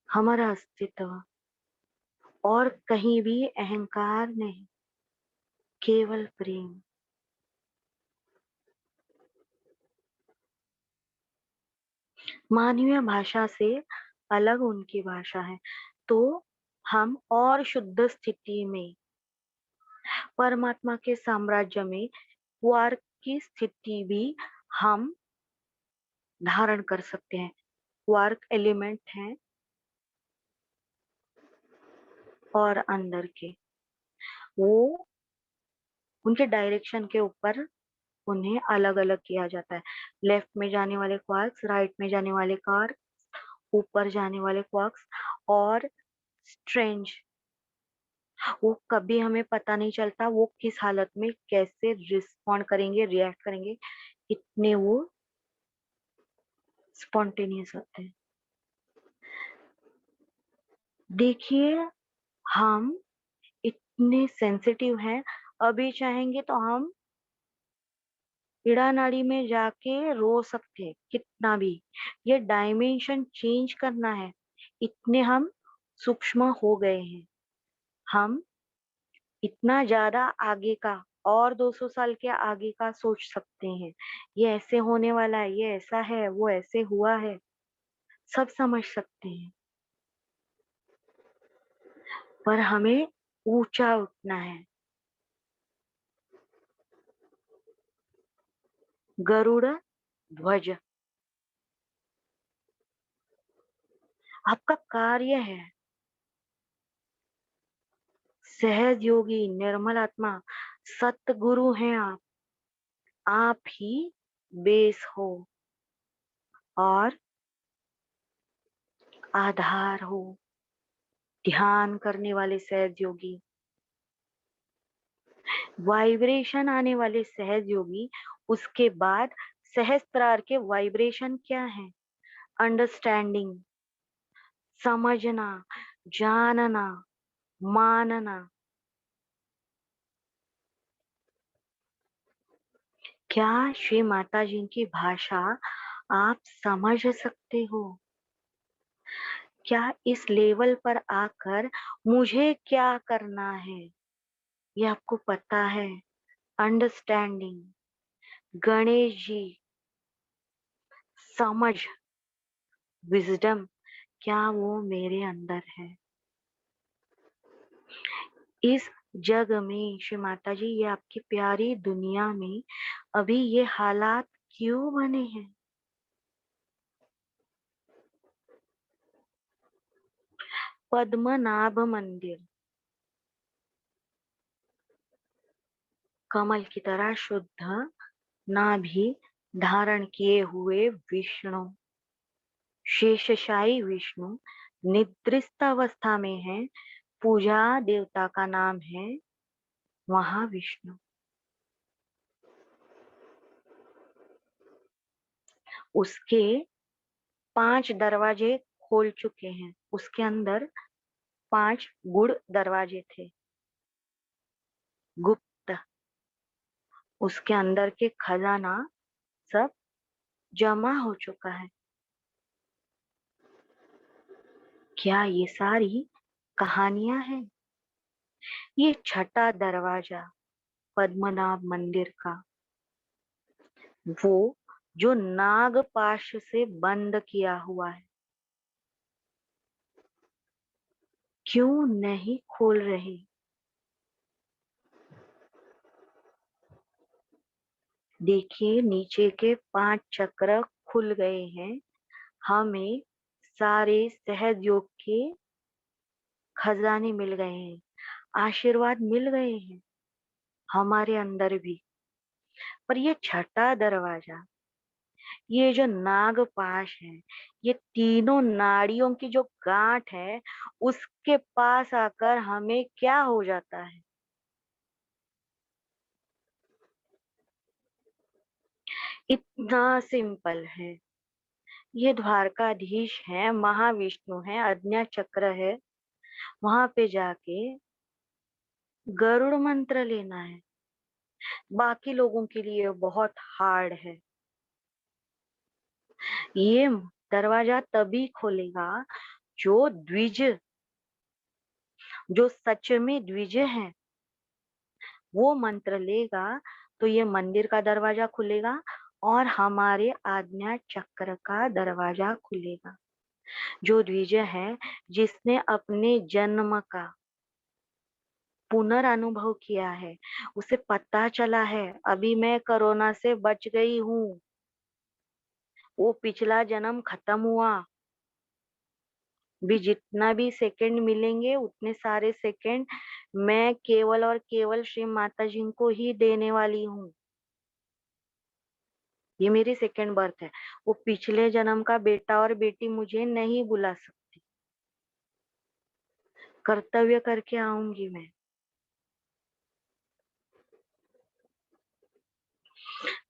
हमारा अस्तित्व, और कहीं भी अहंकार नहीं, केवल प्रेम। मानवीय भाषा से अलग उनकी भाषा है। तो हम और शुद्ध स्थिति में परमात्मा के साम्राज्य में क्वार्क की स्थिति भी हम धारण कर सकते हैं। क्वार्क एलिमेंट हैं और अंदर के, वो उनके डायरेक्शन के ऊपर उन्हें अलग अलग किया जाता है। लेफ्ट में जाने वाले क्वार्क्स, राइट में जाने वाले क्वार्क, ऊपर जाने वाले क्वार्क्स, और स्ट्रेंज, वो कभी हमें पता नहीं चलता वो किस हालत में कैसे रिस्पॉन्ड करेंगे, रिएक्ट करेंगे। इतने वो स्पॉन्टेनियस होते हैं। देखिए हम इतने सेंसिटिव हैं, अभी चाहेंगे तो हम कीड़ा नाड़ी में जाके रो सकते हैं कितना भी। ये डायमेंशन चेंज करना है, इतने हम सूक्ष्म हो गए हैं। हम इतना ज्यादा आगे का, और 200 साल के आगे का सोच सकते हैं। ये ऐसे होने वाला है, ये ऐसा है, वो ऐसे हुआ है, सब समझ सकते हैं। पर हमें ऊंचा उठना है। गरुड़ ध्वज आपका कार्य है। सहज योगी, निर्मल आत्मा, सतगुरु हैं आप ही बेस हो और आधार हो। ध्यान करने वाले सहज योगी, वाइब्रेशन आने वाले सहज योगी, उसके बाद सहस्त्रार के वाइब्रेशन क्या है? अंडरस्टैंडिंग, समझना, जानना, मानना। क्या श्री माता जी की भाषा आप समझ सकते हो? क्या इस लेवल पर आकर मुझे क्या करना है ये आपको पता है? अंडरस्टैंडिंग, गणेश जी, समझ, विजडम, क्या वो मेरे अंदर है? इस जग में श्री माता जी, ये आपकी प्यारी दुनिया में अभी ये हालात क्यों बने हैं? पद्मनाभ मंदिर, कमल की तरह शुद्ध नाभि धारण किए हुए विष्णु, शेषशायी विष्णु निद्रिस्त अवस्था में है। पूजा देवता का नाम है महाविष्णु। उसके 5 दरवाजे खोल चुके हैं। उसके अंदर 5 गुड़ दरवाजे थे, गुप्त। उसके अंदर के खजाना सब जमा हो चुका है। क्या ये सारी कहानियां हैं? ये छठा दरवाजा पद्मनाभ मंदिर का, वो जो नागपाश से बंद किया हुआ है, क्यों नहीं खोल रहे? देखिए, नीचे के 5 चक्र खुल गए हैं। हमें सारे सहज योग के खजाने मिल गए हैं, आशीर्वाद मिल गए हैं हमारे अंदर भी। पर ये छठा दरवाजा, ये जो नागपाश है, ये तीनों नाड़ियों की जो गांठ है, उसके पास आकर हमें क्या हो जाता है? इतना सिंपल है। ये द्वारकाधीश है, महाविष्णु है, आज्ञा चक्र है। वहां पे जाके गरुड़ मंत्र लेना है। बाकी लोगों के लिए बहुत हार्ड है। ये दरवाजा तभी खोलेगा जो द्विज, जो सच में द्विज है, वो मंत्र लेगा। तो ये मंदिर का दरवाजा खुलेगा और हमारे आज्ञा चक्र का दरवाजा खुलेगा। जो द्विज है, जिसने अपने जन्म का पुनर्अनुभव किया है, उसे पता चला है अभी मैं कोरोना से बच गई हूँ, वो पिछला जन्म खत्म हुआ। भी जितना भी सेकंड मिलेंगे, उतने सारे सेकंड मैं केवल और केवल श्री माता जी को ही देने वाली हूँ। ये मेरी सेकंड बर्थ है। वो पिछले जन्म का बेटा और बेटी मुझे नहीं बुला सकती। कर्तव्य करके आऊंगी मैं।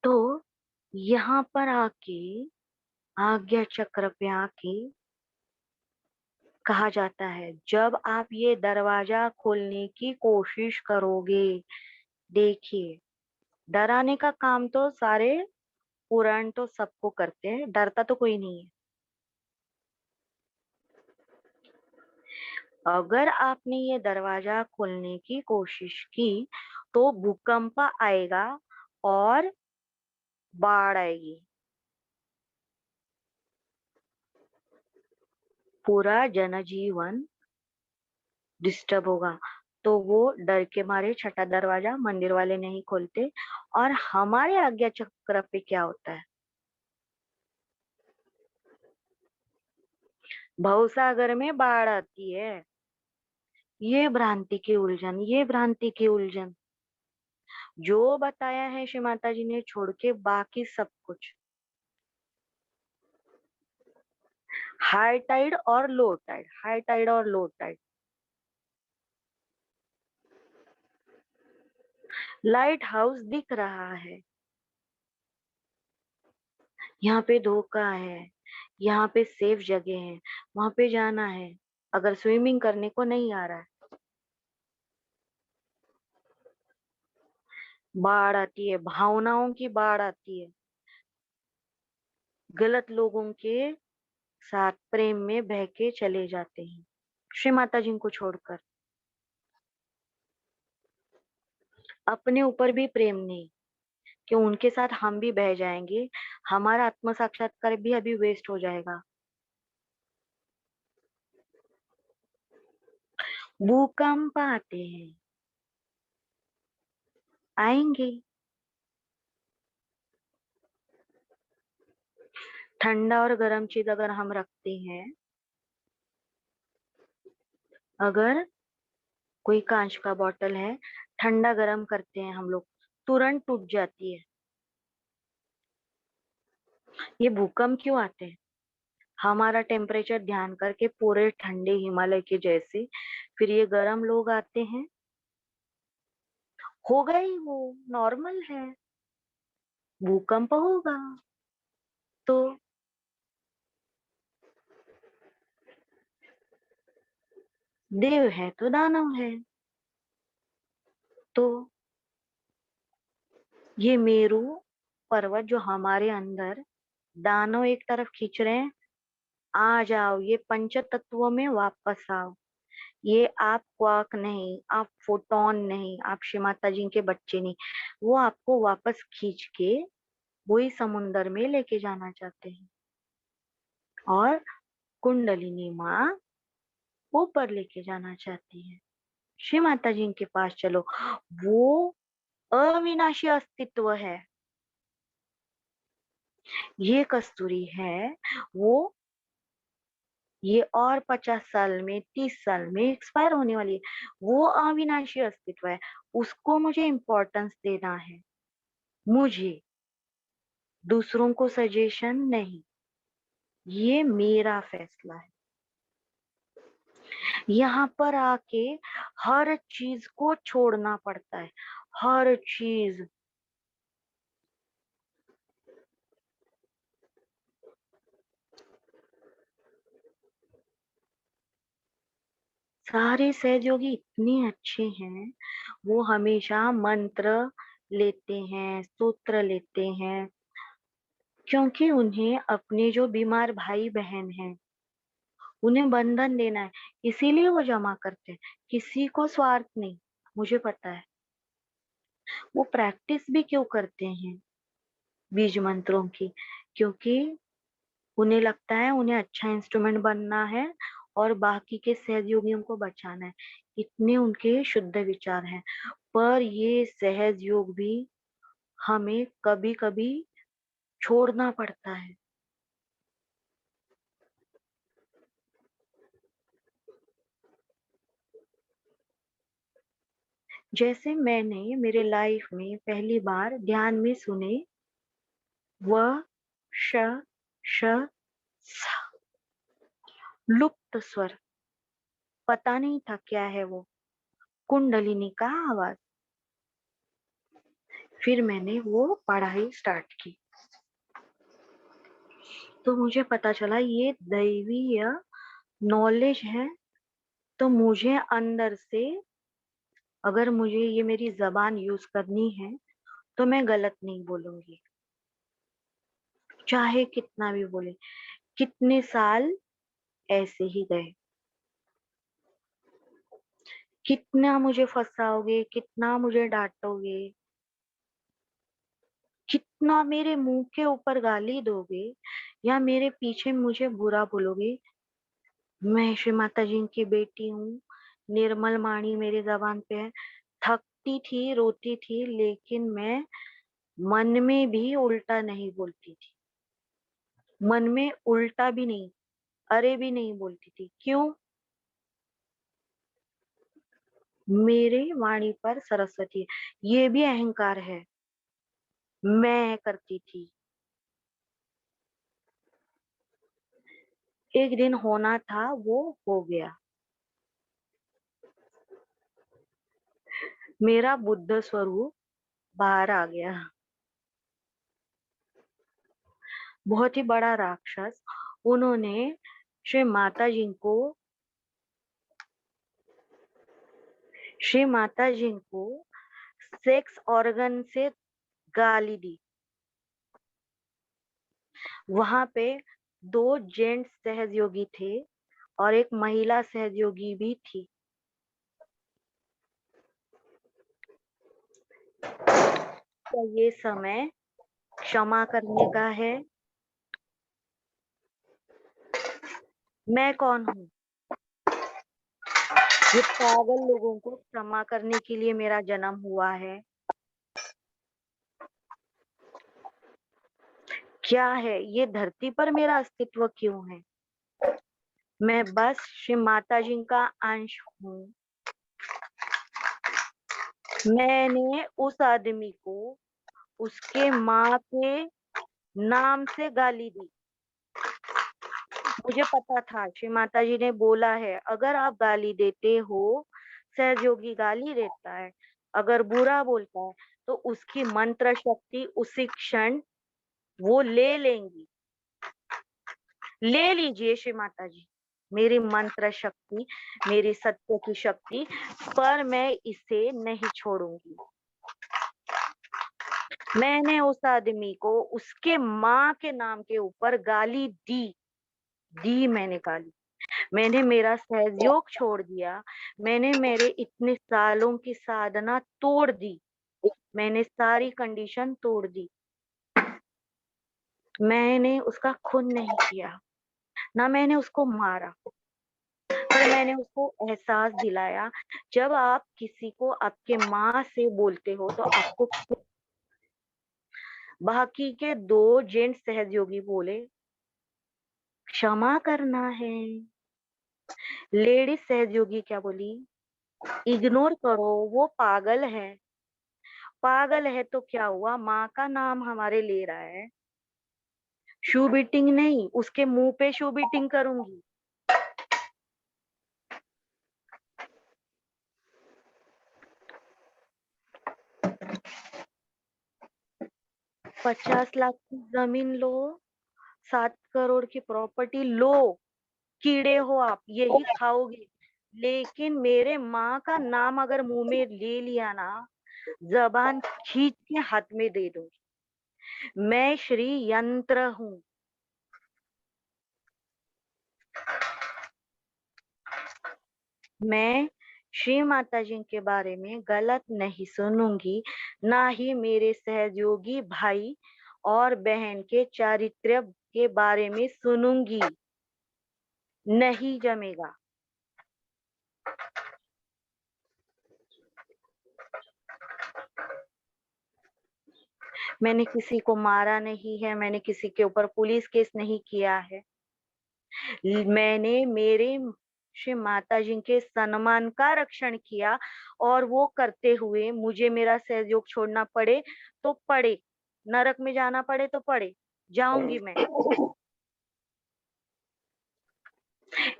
तो यहाँ पर आके, आज्ञा चक्र पे आके कहा जाता है, जब आप ये दरवाजा खोलने की कोशिश करोगे, देखिए, डराने का काम तो सारे पुराण तो सबको करते हैं, डरता तो कोई नहीं है। अगर आपने ये दरवाजा खोलने की कोशिश की तो भूकंप आएगा और बाढ़ आएगी, पूरा जनजीवन डिस्टर्ब होगा। तो वो डर के मारे छठा दरवाजा मंदिर वाले नहीं खोलते। और हमारे आज्ञा चक्र पे क्या होता है? भवसागर में बाढ़ आती है। ये भ्रांति की उलझन, ये भ्रांति की उलझन, जो बताया है श्री माता जी ने छोड़ के बाकी सब कुछ। हाई टाइड और लो टाइड, हाई टाइड और लो टाइड। लाइट हाउस दिख रहा है, यहाँ पे धोखा है, यहाँ पे सेफ जगह है, वहां पे जाना है। अगर स्विमिंग करने को नहीं आ रहा है, बाढ़ आती है, भावनाओं की बाढ़ आती है, गलत लोगों के साथ प्रेम में बह के चले जाते हैं, श्री माता जी को छोड़कर। अपने ऊपर भी प्रेम नहीं कि उनके साथ हम भी बह जाएंगे, हमारा आत्म साक्षात्कार भी अभी वेस्ट हो जाएगा। भूकंप आते हैं, आएंगे। ठंडा और गर्म चीज अगर हम रखते हैं, अगर कोई कांच का बॉटल है, ठंडा गर्म करते हैं हम लोग, तुरंत टूट जाती है। ये भूकंप क्यों आते हैं? हमारा टेम्परेचर ध्यान करके, पूरे ठंडे हिमालय के जैसे, फिर ये गर्म लोग आते हैं, होगा ही, वो नॉर्मल है, भूकंप होगा। तो देव है तो दानव है। तो ये मेरू पर्वत जो हमारे अंदर, दानव एक तरफ खींच रहे हैं, आ जाओ, ये पंच तत्वों में वापस आओ। ये आप क्वार्क नहीं, आप फोटोन नहीं, आप श्री माता जी के बच्चे नहीं, वो आपको वापस खींच के वही समुंदर में लेके जाना चाहते हैं। और कुंडलिनी माँ ऊपर लेके जाना चाहती है, श्री माता जी के पास चलो। वो अविनाशी अस्तित्व है, ये कस्तूरी है, वो ये और 50 साल में, 30 साल में एक्सपायर होने वाली है। वो अविनाशी अस्तित्व है, उसको मुझे इम्पोर्टेंस देना है, मुझे, दूसरों को सजेशन नहीं। ये मेरा फैसला है। यहाँ पर आके हर चीज को छोड़ना पड़ता है, हर चीज। सारे सहयोगी इतने अच्छे हैं, वो हमेशा मंत्र लेते हैं, सूत्र लेते हैं, क्योंकि उन्हें अपने जो बीमार भाई बहन हैं, उन्हें बंधन देना है, इसीलिए वो जमा करते हैं। किसी को स्वार्थ नहीं, मुझे पता है। वो प्रैक्टिस भी क्यों करते हैं बीज मंत्रों की? क्योंकि उन्हें लगता है उन्हें अच्छा इंस्ट्रूमेंट बनना है और बाकी के सहयोगियों को बचाना है। इतने उनके शुद्ध विचार हैं। पर ये सहज योग भी हमें कभी कभी छोड़ना पड़ता है। जैसे मैंने मेरे लाइफ में पहली बार ध्यान में सुने व श श स, लुप्त स्वर, पता नहीं था क्या है वो, कुंडलिनी का आवाज। फिर मैंने वो पढ़ाई स्टार्ट की, तो मुझे पता चला ये दैवीय नॉलेज है। तो मुझे अंदर से, अगर मुझे ये मेरी जबान यूज करनी है, तो मैं गलत नहीं बोलूंगी, चाहे कितना भी बोले। कितने साल ऐसे ही गए, कितना मुझे फंसाओगे, कितना मुझे डांटोगे, कितना मेरे मुंह के ऊपर गाली दोगे, या मेरे पीछे मुझे बुरा बोलोगे। मैं श्री माता जी की बेटी हूँ, निर्मल वाणी मेरी जबान पे है। थकती थी, रोती थी, लेकिन मैं मन में भी उल्टा नहीं बोलती थी, मन में उल्टा भी नहीं, अरे भी नहीं बोलती थी। क्यों? मेरे वाणी पर सरस्वती है, ये भी अहंकार है, मैं करती थी। एक दिन होना था, वो हो गया। मेरा बुद्ध स्वरूप बाहर आ गया। बहुत ही बड़ा राक्षस। उन्होंने श्री माता जी को सेक्स ऑर्गन से गाली दी। वहां पे 2 जेंट्स सहयोगी थे और एक महिला सहयोगी भी थी। तो ये समय क्षमा करने का है। मैं कौन हूँ? ये पागल लोगों को क्षमा करने के लिए मेरा जन्म हुआ है। क्या है ये धरती पर मेरा अस्तित्व क्यों है? मैं बस श्री माता जी का अंश हूँ। मैंने उस आदमी को उसके माँ के नाम से गाली दी। मुझे पता था, श्री माता जी ने बोला है, अगर आप गाली देते हो, सहयोगी गाली देता है, अगर बुरा बोलता है तो उसकी मंत्र शक्ति उसी क्षण वो ले लेंगी। ले लीजिए श्री माता जी मेरी मंत्र शक्ति, मेरी सत्य की शक्ति, पर मैं इसे नहीं छोड़ूंगी। मैंने उस आदमी को उसके माँ के नाम के ऊपर गाली दी मैंने गाली। मैंने मेरा सहयोग छोड़ दिया। मैंने मेरे इतने सालों की साधना तोड़ दी। मैंने सारी कंडीशन तोड़ दी। मैंने उसका खून नहीं किया, ना मैंने उसको मारा, पर मैंने उसको एहसास दिलाया। जब आप किसी को आपके माँ से बोलते हो तो आपको। बाकी के 2 जेंट्स सहयोगी बोले, क्षमा करना है। लेडीज सहयोगी क्या बोली? इग्नोर करो, वो पागल है। पागल है तो क्या हुआ, माँ का नाम हमारे ले रहा है। शू बीटिंग नहीं, उसके मुंह पे शू बीटिंग करूंगी। 50 लाख की जमीन लो, 7 करोड़ की प्रॉपर्टी लो, कीड़े हो आप, यही खाओगे। लेकिन मेरे माँ का नाम अगर मुंह में ले लिया ना, जबान खींच के हाथ में दे दूंगी। मैं श्री यंत्र हूँ। मैं श्री माता जी के बारे में गलत नहीं सुनूंगी, ना ही मेरे सहयोगी भाई और बहन के चारित्र्य के बारे में सुनूंगी। नहीं जमेगा। मैंने किसी को मारा नहीं है, मैंने किसी के ऊपर पुलिस केस नहीं किया है। मैंने मेरे श्री माता जी के सम्मान का रक्षण किया, और वो करते हुए मुझे मेरा सहयोग छोड़ना पड़े तो पड़े, नरक में जाना पड़े तो पड़े, जाऊंगी मैं।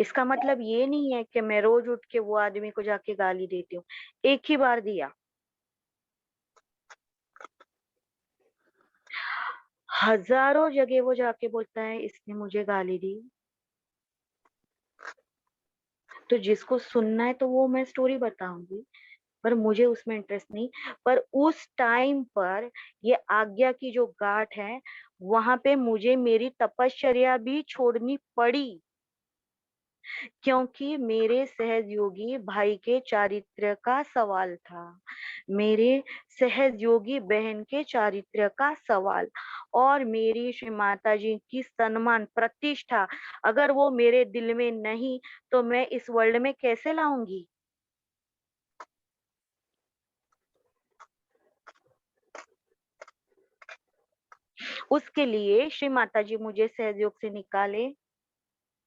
इसका मतलब ये नहीं है कि मैं रोज उठ के वो आदमी को जाके गाली देती हूँ। एक ही बार दिया, हजारों जगह वो जाके बोलता है इसने मुझे गाली दी। तो जिसको सुनना है तो वो मैं स्टोरी बताऊंगी, पर मुझे उसमें इंटरेस्ट नहीं। पर उस टाइम पर ये आज्ञा की जो गांठ है, वहां पे मुझे मेरी तपश्चर्या भी छोड़नी पड़ी, क्योंकि मेरे सहयोगी भाई के चारित्र्य का सवाल था, मेरे सहयोगी बहन के चारित्र्य का सवाल, और मेरी श्री माता जी की सम्मान प्रतिष्ठा अगर वो मेरे दिल में नहीं, तो मैं इस वर्ल्ड में कैसे लाऊंगी? उसके लिए श्री माता जी मुझे सहयोग से निकाले,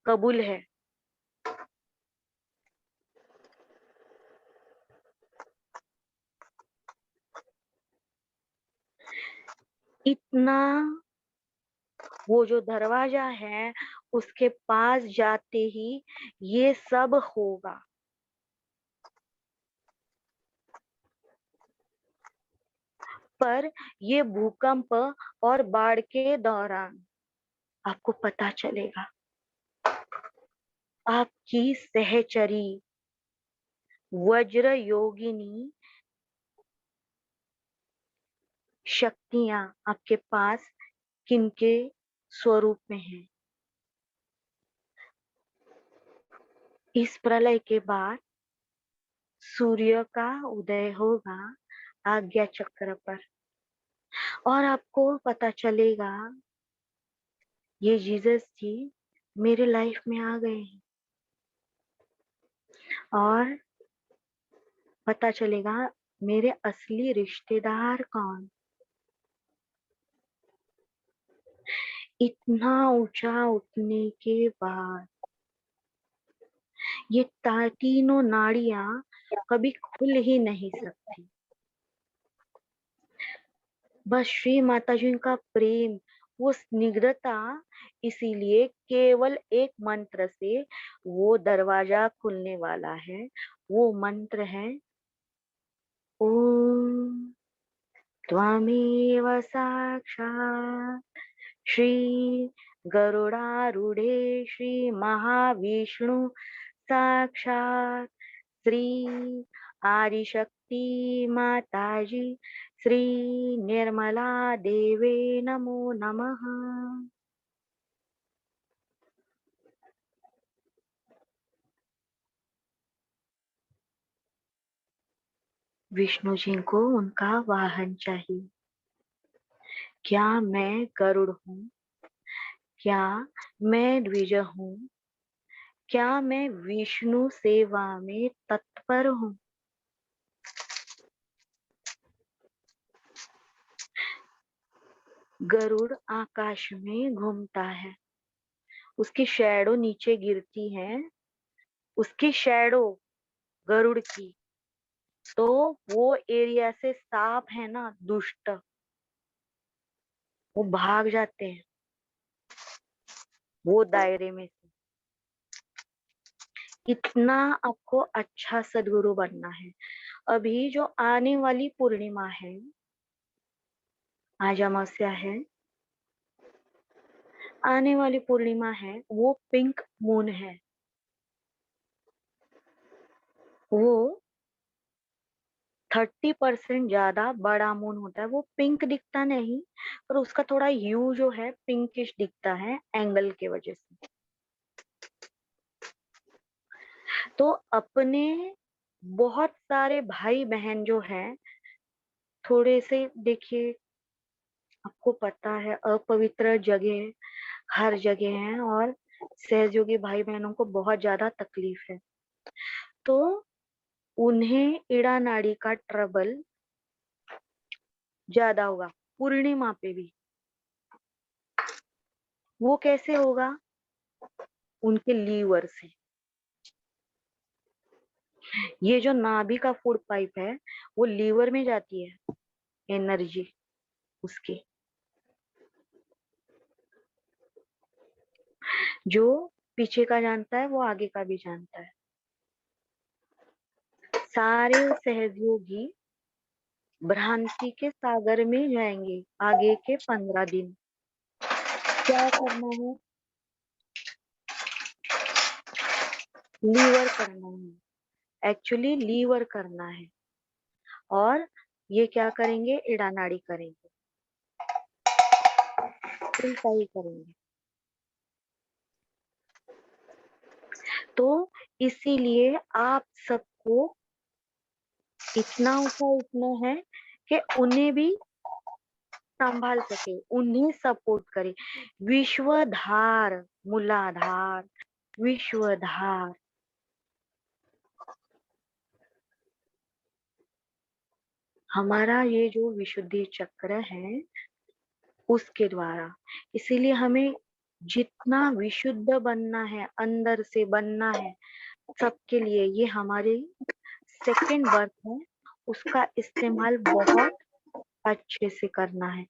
कबूल है। इतना, वो जो दरवाजा है उसके पास जाते ही ये सब होगा। पर ये भूकंप और बाढ़ के दौरान आपको पता चलेगा आपकी सहचरी वज्र योगिनी शक्तियां आपके पास किनके स्वरूप में है। इस प्रलय के बाद सूर्य का उदय होगा आज्ञा चक्र पर और आपको पता चलेगा ये जीसस जी मेरे लाइफ में आ गए हैं और पता चलेगा मेरे असली रिश्तेदार कौन। इतना ऊंचा उठने के बाद ये तीनों नाड़ियां कभी खुल ही नहीं सकती। बस श्री माता जी का प्रेम, वो स्निग्धता, इसीलिए केवल एक मंत्र से वो दरवाजा खुलने वाला है। वो मंत्र है ओम त्वमेव साक्षात् श्री गरुड़ारूढ़े श्री महाविष्णु साक्षात् श्री आदिशक्ति माताजी श्री निर्मला देवे नमो नमः। विष्णु जी को उनका वाहन चाहिए। क्या मैं गरुड़ हूँ? क्या मैं द्विज हूँ? क्या मैं विष्णु सेवा में तत्पर हूँ? गरुड़ आकाश में घूमता है, उसकी शैडो नीचे गिरती है, उसकी शैडो गरुड़ की, तो वो एरिया से सांप है ना दुष्ट, वो भाग जाते हैं वो दायरे में से। इतना आपको अच्छा सदगुरु बनना है। अभी जो आने वाली पूर्णिमा है, आज अमावस्या है, आने वाली पूर्णिमा है, वो पिंक मून है। वो 30% ज्यादा बड़ा मून होता है। वो पिंक दिखता नहीं, पर उसका थोड़ा ह्यू जो है पिंकिश दिखता है एंगल की वजह से। तो अपने बहुत सारे भाई बहन जो है, थोड़े से देखिए, आपको पता है अपवित्र जगह हर जगह है और सहयोगी भाई बहनों को बहुत ज्यादा तकलीफ है, तो उन्हें इड़ा नाड़ी का ट्रबल ज्यादा होगा पूर्णिमा पे भी। वो कैसे होगा? उनके लीवर से। ये जो नाभि का फूड पाइप है वो लीवर में जाती है एनर्जी उसकी। जो पीछे का जानता है वो आगे का भी जानता है। सारे सहयोगी भ्रांति के सागर में जाएंगे आगे के 15 दिन। क्या करना है? लीवर करना है, एक्चुअली लीवर करना है। और ये क्या करेंगे? इड़ानाड़ी करेंगे, उल्टा ही करेंगे। तो इसीलिए आप सबको इतना ऊंचा उठना है कि उन्हें भी संभाल सके, उन्हें सपोर्ट करे। विश्वधार, मूलाधार, विश्वधार। हमारा ये जो विशुद्धि चक्र है उसके द्वारा, इसीलिए हमें जितना विशुद्ध बनना है, अंदर से बनना है सबके लिए। ये हमारी सेकंड बर्थ है, उसका इस्तेमाल बहुत अच्छे से करना है।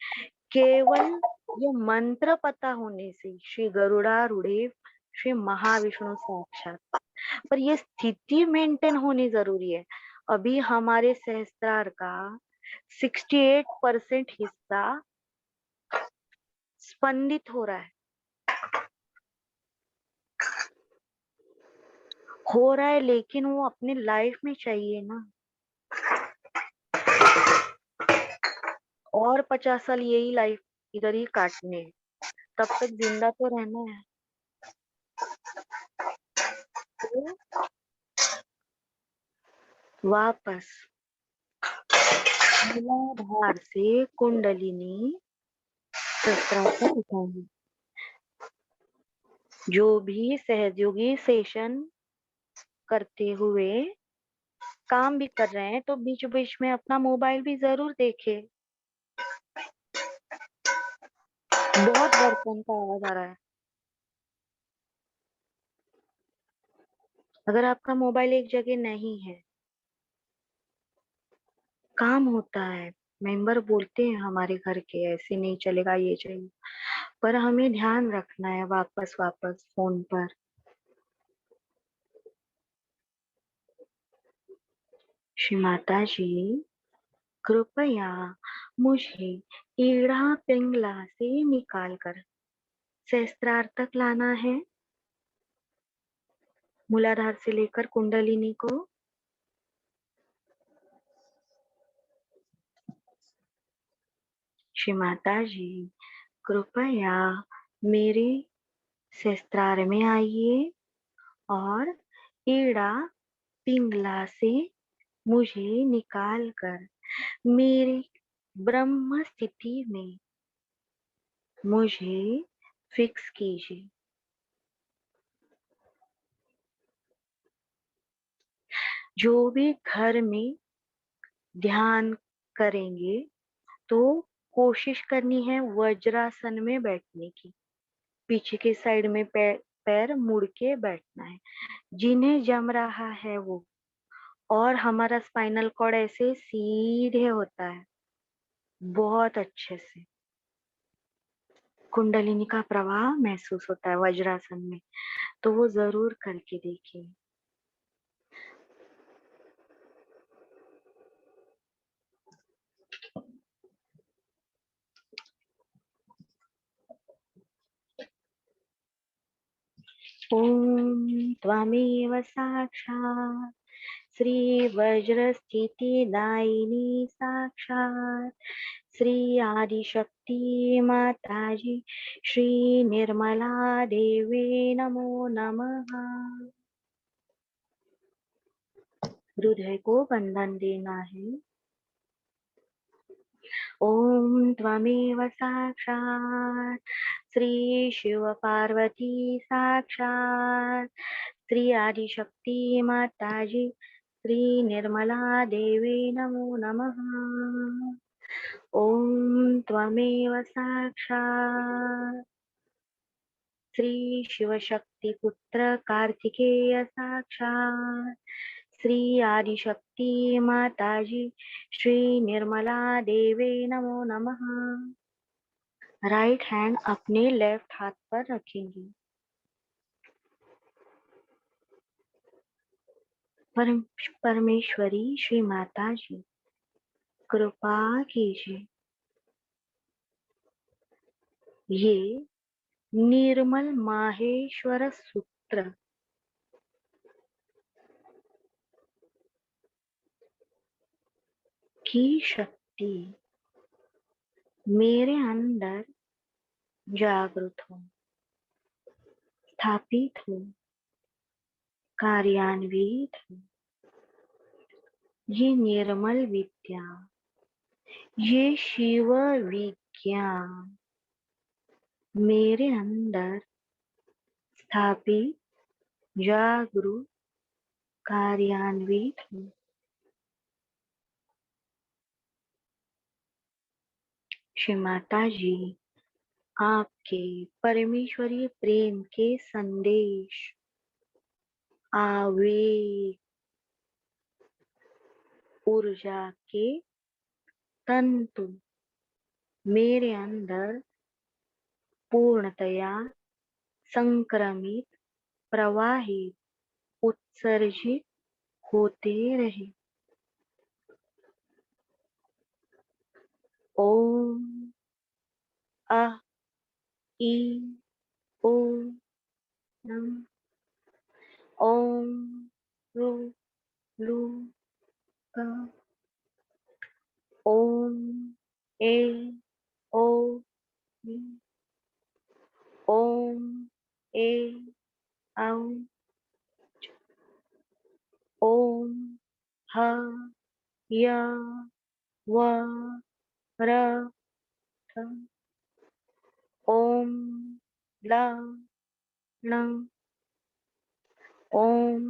केवल ये मंत्र पता होने से, श्री गरुड़ारूढ़ श्री महाविष्णु साक्षात, पर ये स्थिति मेंटेन होनी जरूरी है। अभी हमारे सहस्त्रार का 68% हिस्सा स्पंदित हो रहा है, हो रहा है, लेकिन वो अपनी लाइफ में चाहिए ना। और 50 साल यही लाइफ इधर ही काटने हैं, तब तक जिंदा तो रहना है। तो वापस मूलाधार से कुंडलिनी सहस्त्रार तक उठाएंगे। जो भी सहयोगी सेशन करते हुए काम भी कर रहे हैं, तो बीच बीच में अपना मोबाइल भी जरूर देखे। बहुत बर्तन का आवाज आ रहा है। अगर आपका मोबाइल एक जगह नहीं है, काम होता है, मेंबर बोलते हैं हमारे घर के ऐसे नहीं चलेगा, ये चाहिए, पर हमें ध्यान रखना है वापस वापस फोन पर। श्री माता जी, कृपया मुझे ईड़ा पिंगला से निकालकर सहस्त्रार तक लाना है, मूलाधार से लेकर कुंडलिनी को। श्री माता जी, कृपया मेरे सहस्त्रार में आइए और ईड़ा पिंगला से मुझे निकाल कर मेरी ब्रह्म स्थिति में मुझे फिक्स कीजिए। जो भी घर में ध्यान करेंगे, तो कोशिश करनी है वज्रासन में बैठने की। पीछे के साइड में पैर मुड़ के बैठना है। जिन्हें जम रहा है वो, और हमारा स्पाइनल कॉर्ड ऐसे सीधे होता है बहुत अच्छे से। कुंडलिनी का प्रवाह महसूस होता है वज्रासन में, तो वो जरूर करके देखिए। ओम त्वमेव साक्षात् श्री वज्रस्थितिदायिनी साक्षात् श्री आदिशक्ति माताजी श्री निर्मला देवी नमो नमः। हृदय को बंधन देना है। ओम त्वमेव साक्षात् श्री शिव पार्वती साक्षात् श्री आदिशक्ति माताजी श्री निर्मला देवी नमो नमः। ओम त्वमेव साक्षात् श्री शिव शक्ति पुत्र कार्तिकेय साक्षात् श्री आदिशक्ति माताजी श्री निर्मला देवी नमो नमः। राइट हैंड अपने लेफ्ट हाथ पर रखेंगे। परमेश्वरी श्री माता जी, कृपा कीजिए, ये निर्मल माहेश्वर सूत्र की शक्ति मेरे अंदर जागृत हो, स्थापित हो, कार्यान्वित हो। ये निर्मल विद्या, ये शिव विज्ञान मेरे अंदर स्थापित, जागरूक, कार्यान्वित हो। श्री माता जी, आपके परमेश्वरीय प्रेम के संदेश, आवेग, ऊर्जा के तंतु मेरे अंदर पूर्णतया संक्रमित, प्रवाहित, उत्सर्जित होते रहे। ओम अ ई ओ नम। ओम रू लू का ओम ए ओ ई, ओम ए औ ओम ह य व र थ ओम ल ण ओम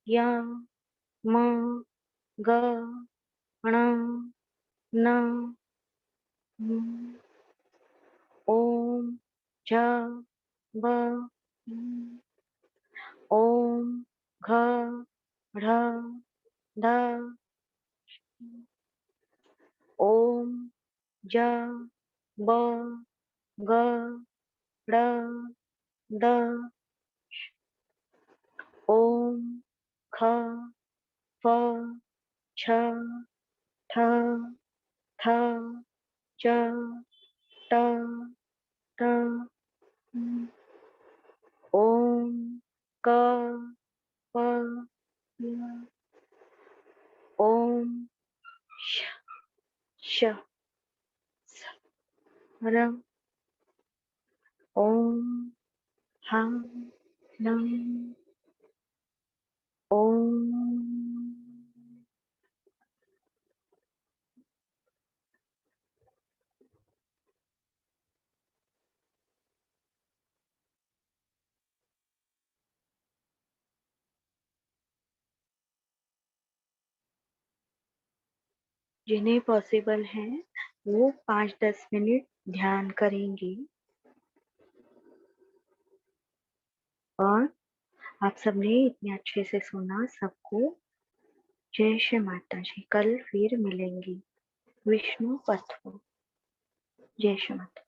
य म ग ण न म ओम झ व ओम घ ढ ढ ओम ज ब ग ड़ द ओम ख फ छ ठ थ च ट ट ओम क प ल ओम श श स र ओम ह ल ओम। जिन्हें पॉसिबल है वो 5-10 मिनट ध्यान करेंगे और आप सबने इतने अच्छे से सुना। सबको जय श्री माता जी। कल फिर मिलेंगे विष्णु पथ पर। जय श्री माता।